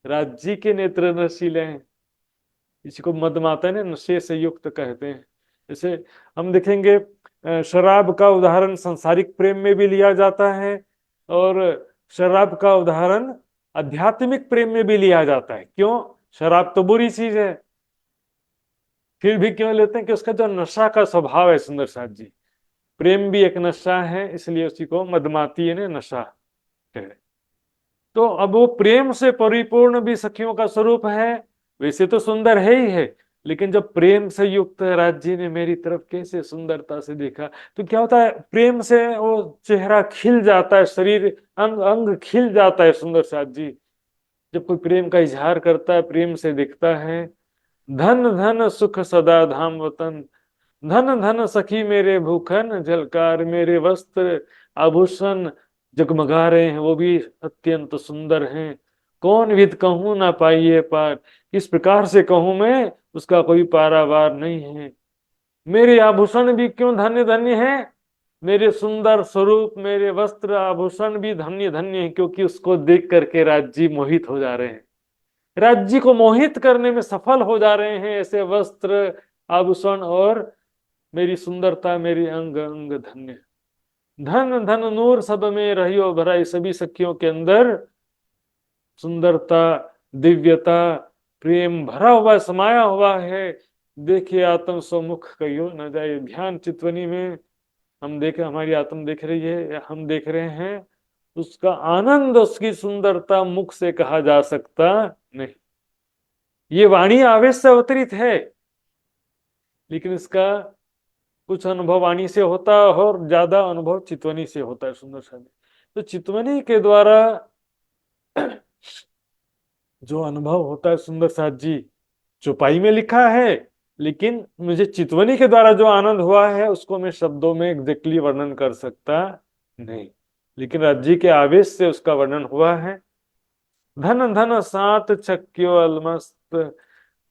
राज्य के नेत्र नशीले हैं। इसी को मदमाता ने नशे से युक्त कहते हैं। जैसे हम देखेंगे शराब का उदाहरण सांसारिक प्रेम में भी लिया जाता है, और शराब का उदाहरण आध्यात्मिक प्रेम में भी लिया जाता है। क्यों, शराब तो बुरी चीज है, फिर भी क्यों लेते हैं कि उसका जो नशा का स्वभाव है सुंदर साथ जी। प्रेम भी एक नशा है, इसलिए उसी को मदमाती ने नशा कहे। तो अब वो प्रेम से परिपूर्ण भी सखियों का स्वरूप है, वैसे तो सुंदर है ही है, लेकिन जब प्रेम से युक्त राज्य ने मेरी तरफ कैसे सुंदरता से देखा, तो क्या होता है, प्रेम से वो चेहरा खिल जाता है, शरीर अंग अंग खिल जाता है सुंदर साथ जी। जब कोई प्रेम का इजहार करता है, प्रेम से दिखता है। धन धन सुख सदा धाम वतन, धन धन सखी मेरे भूखन, झलकार मेरे वस्त्र आभूषण जगमगा रहे हैं, वो भी अत्यंत सुंदर हैं। कौन विद कहूं ना पाइए पार, किस प्रकार से कहूं मैं, उसका कोई पारावार नहीं है। मेरे आभूषण भी क्यों धन्य धन्य है, मेरे सुंदर स्वरूप, मेरे वस्त्र आभूषण भी धन्य धन्य है, क्योंकि उसको देख करके राज्य मोहित हो जा रहे हैं, राज्य को मोहित करने में सफल हो जा रहे हैं। ऐसे वस्त्र आभूषण और मेरी सुंदरता, मेरी अंग अंग धन्य। धन धन नूर सब में रहियो भरा, इस सभी सखियों के अंदर सुंदरता, दिव्यता, प्रेम भरा हुआ समाया हुआ है। देखिए आत्म सम्मुख कहियो न जाए। ध्यान चितवनी में हम देखे, हमारी आत्म देख रही है या हम देख रहे हैं, उसका आनंद, उसकी सुंदरता मुख से कहा जा सकता नहीं। ये वाणी आवेश से अवतरित है, लेकिन इसका कुछ अनुभव वाणी से होता है और ज्यादा अनुभव चितवनी से होता है। सुंदर सा तो चितवनी के द्वारा जो अनुभव होता है सुंदर साथ जी, चौपाई में लिखा है, लेकिन मुझे चितवनी के द्वारा जो आनंद हुआ है उसको मैं शब्दों में एग्जैक्टली वर्णन कर सकता नहीं, लेकिन राज्य के आवेश से उसका वर्णन हुआ है। धन धन सात छक्यो अलमस्त,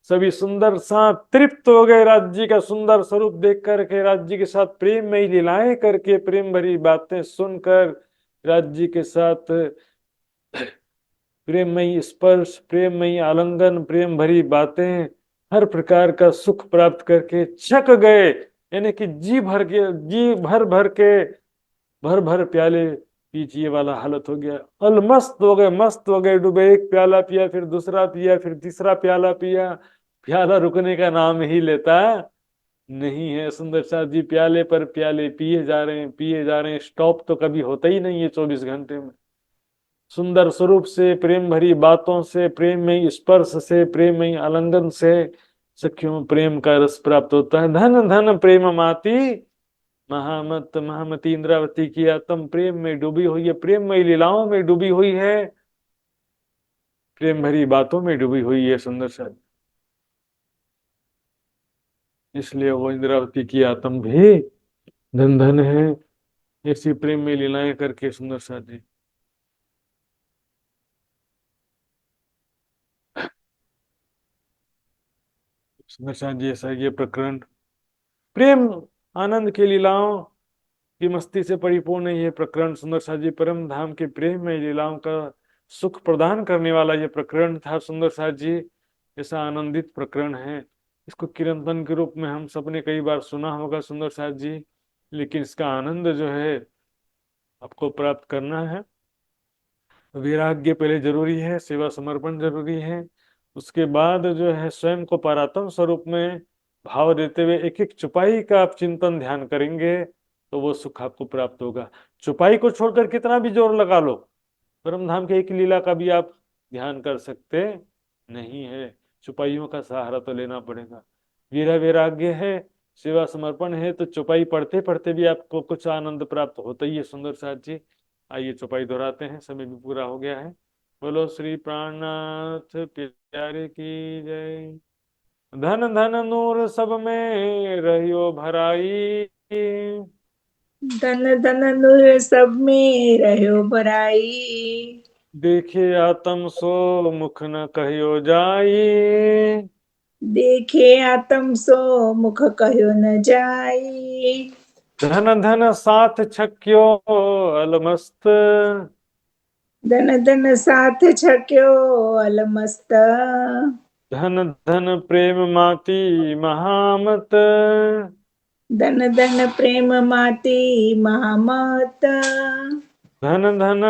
सभी सुंदर साथ तृप्त हो गए राज्य का सुंदर स्वरूप देख करके, राज्य के साथ प्रेम में लीलाएं करके, प्रेम भरी बातें सुनकर, राज्य के साथ प्रेममयी स्पर्श, प्रेममयी आलिंगन, प्रेम भरी बातें, हर प्रकार का सुख प्राप्त करके छक गए। यानी कि जी भर के, जी भर भर के, भर भर प्याले पीजिए वाला हालत हो गया। अलमस्त हो गए, मस्त हो गए, डूबे। एक प्याला पिया, फिर दूसरा पिया, फिर तीसरा प्याला पिया, प्याला रुकने का नाम ही लेता नहीं है। सुंदर साथ जी प्याले पर प्याले पिए जा रहे हैं, पिए जा रहे हैं, स्टॉप तो कभी होता ही नहीं है 24 घंटे में। सुंदर स्वरूप से, प्रेम भरी बातों से, प्रेम में स्पर्श से, प्रेम में आलिंगन से सखियों में प्रेम का रस प्राप्त होता है। धन धन प्रेम माती महामत, महामती इंद्रावती की आत्म प्रेम में डूबी हुई है, प्रेम में लीलाओं में डूबी हुई है, प्रेम भरी बातों में डूबी हुई है सुंदर सा। इसलिए वो इंद्रावती की आत्म भी धन धन है, ऐसी प्रेम में लीलाएं करके सुंदर सा जी। सुंदर सा जी ऐसा ये प्रकरण प्रेम आनंद के लीलाओं की मस्ती से परिपूर्ण है। ये प्रकरण सुंदर सा जी परम धाम के प्रेम में लीलाओं का सुख प्रदान करने वाला ये प्रकरण था सुंदर सा जी। ऐसा आनंदित प्रकरण है। इसको कीर्तन के रूप में हम सबने कई बार सुना होगा सुंदर सा जी, लेकिन इसका आनंद जो है आपको प्राप्त करना है। वैराग्य पहले जरूरी है, सेवा समर्पण जरूरी है, उसके बाद जो है स्वयं को परात्म स्वरूप में भाव देते हुए एक एक चुपाई का आप चिंतन ध्यान करेंगे तो वो सुख आपको प्राप्त होगा। चुपाई को छोड़कर कितना भी जोर लगा लो, परम धाम के एक लीला का भी आप ध्यान कर सकते नहीं है। चुपाइयों का सहारा तो लेना पड़ेगा। वीरा वैराग्य है, सेवा समर्पण है, तो चुपाई पढ़ते पढ़ते भी आपको कुछ आनंद प्राप्त होता ही है सुंदर साथ जी। आइए चौपाई दोहराते हैं, समय भी पूरा हो गया है। बोलो श्री प्राणनाथ प्यारे की जय। धन धन नूर सब में रहियो भराई, धन धन नूर सब में रहो भराई, देखे आत्म सो मुख न कहियो जाई, देखे आत्म सो मुख कहो न जाई। धन धन साथ छक्यो अलमस्त, धन धन साथ छक्यो अलमस्त, धन धन प्रेम माती महामत, धन धन प्रेम माती महामत, धन धन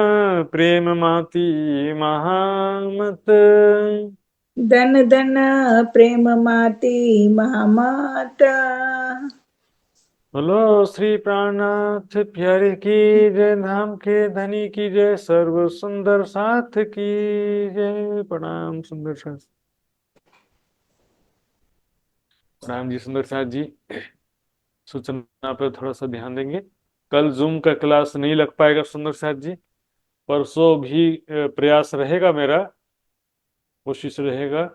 प्रेम माती महामत। धन धन प्रेम माती महामत। बोलो श्री प्राणनाथ प्यारे की जय, धाम के धनी की जय, सर्व सुंदर साथ की जय। प्रणाम सुंदर साथ, प्रणाम जी सुंदर साथ जी। सूचना पर थोड़ा सा ध्यान देंगे। कल जूम का क्लास नहीं लग पाएगा सुंदर साथ जी। परसों भी प्रयास रहेगा मेरा, कोशिश रहेगा,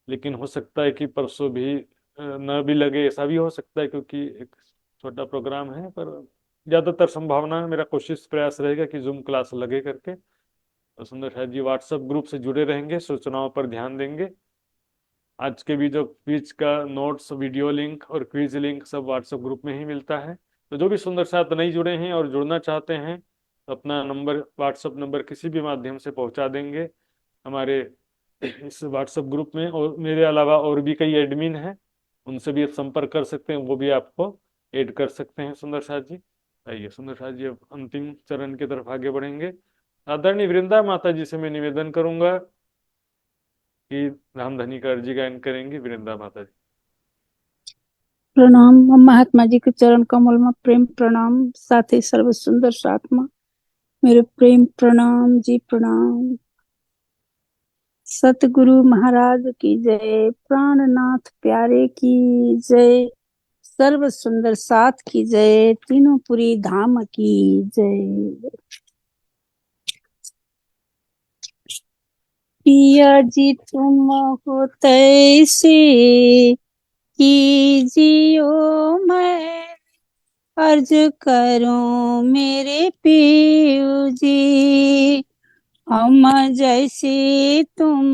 लेकिन हो सकता है कि परसों भी न भी लगे, ऐसा भी हो सकता है, क्योंकि एक छोटा प्रोग्राम है। पर ज्यादातर संभावना है, मेरा कोशिश प्रयास रहेगा कि जूम क्लास लगे करके। तो सुंदर साथ जी व्हाट्सएप ग्रुप से जुड़े रहेंगे, सूचनाओं पर ध्यान देंगे। आज के भी जो क्विज का नोट्स, वीडियो लिंक और क्विज लिंक सब व्हाट्सएप ग्रुप में ही मिलता है। तो जो भी सुंदर साथ नहीं जुड़े हैं और जुड़ना चाहते हैं तो अपना नंबर, व्हाट्सएप नंबर किसी भी माध्यम से पहुंचा देंगे हमारे इस व्हाट्सएप ग्रुप में। और मेरे अलावा और भी कई एडमिन हैं, उनसे भी आप संपर्क कर सकते हैं, वो भी आपको ऐड कर सकते हैं सुंदर साथ जी। आइए सुंदर साथ जी अब अंतिम चरण की तरफ आगे बढ़ेंगे। आदरणीय वृंदा माता जी से मैं निवेदन करूंगा कि रामधनी का अर्जी गायन करेंगी वृंदा माता जी। प्रणाम। महात्मा जी के चरण कमल में प्रेम प्रणाम, साथ ही सर्व सुंदर सात्मा मेरे प्रेम प्रणाम जी, प्रणाम। सतगुरु महाराज की जय, प्राणनाथ प्यारे की जय, सर्व सुंदर साथ की जय, तीनों पुरी धाम की जय। पिया जी तुम हो तैसे कीजियो, मैं अर्ज करूं मेरे पीयू जी। हम जैसे तुम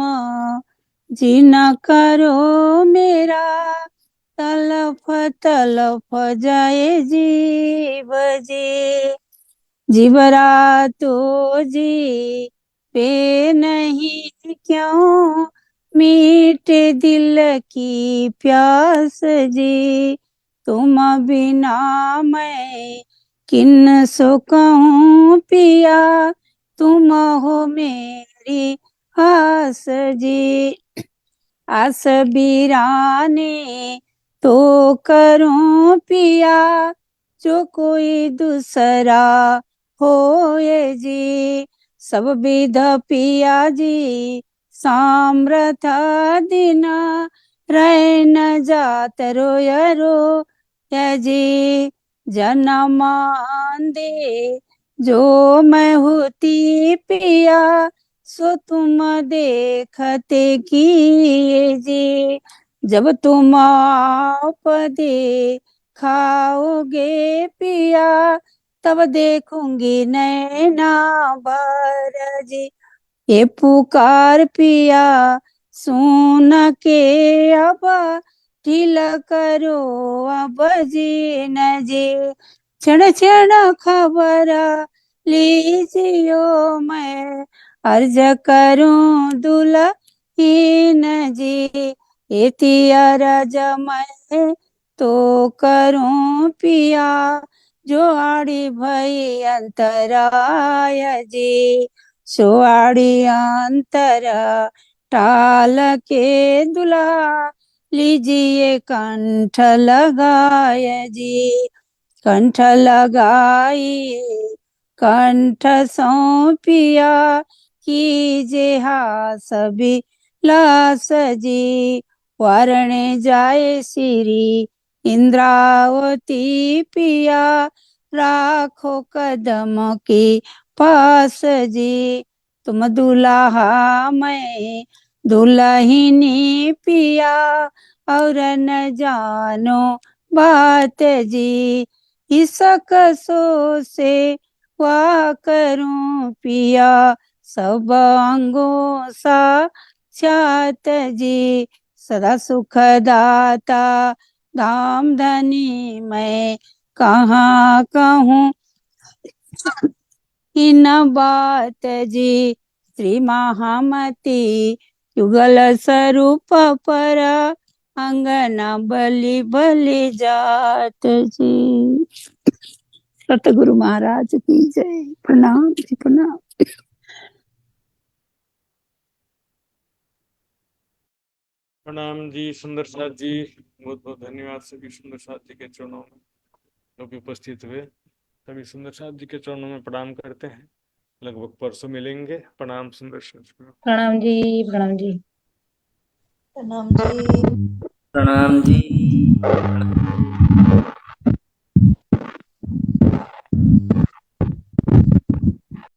जी न करो मेरा, तलफ तलफ जाए जीव जी। जीवरा तो जी पे नहीं क्यों, मीठे दिल की प्यास जी। तुम बिना मैं किन सो कहूँ पिया, तुम हो मेरी आस जी। आस बीराने तो करूं पिया, जो कोई दूसरा होए जी। सब विध पिया जी सामर्थ दिना, रह न जात रोय रो जी। जन्म दे जो मैं होती पिया, सो तुम देखते किए जी। जब तुम आप खाओगे पिया, तब देखूंगी नैना भर जी। ये पुकार पिया सुन के अब, ढीला करो अब जी न जी। क्षण क्षण खबर लीजियो, मैं अर्ज करूं दुल्हीन जी। अर्ज मैं तो करूं पिया, जो आड़ी भई अंतराय जी। सोआड़ी अंतर टाल के दुल्हा, लीजिए कंठ लगाय जी। कंठ लगाई कंठ सौंपिया, कीजे हास विलास जी। वारणे जाए श्री इंद्रावती पिया, राखो कदम की पास जी। तुम दुल्हा मैं दुल्हिनी पिया, और न जानो बात जी। इसक सो से वाह करूं पिया, सब अंगों सा छात जी। सदा सुख दाता धाम धनी, मैं कहाँ कहूँ इन बात जी। श्री महामती युगल स्वरूप पर, अंगना बलि बलि जात जी। सतगुरु महाराज की जय। प्रणाम जी, प्रणाम। प्रणाम जी सुंदर साथ जी, बहुत बहुत धन्यवाद सभी सुंदर साथ जी के चरणों में जो भी उपस्थित हुए। सभी सुंदर साथ जी के चरणों में प्रणाम करते हैं। लगभग परसों मिलेंगे। प्रणाम सुंदर साथ जी। प्रणाम जी, प्रणाम जी। प्रणाम जी। प्रणाम जी।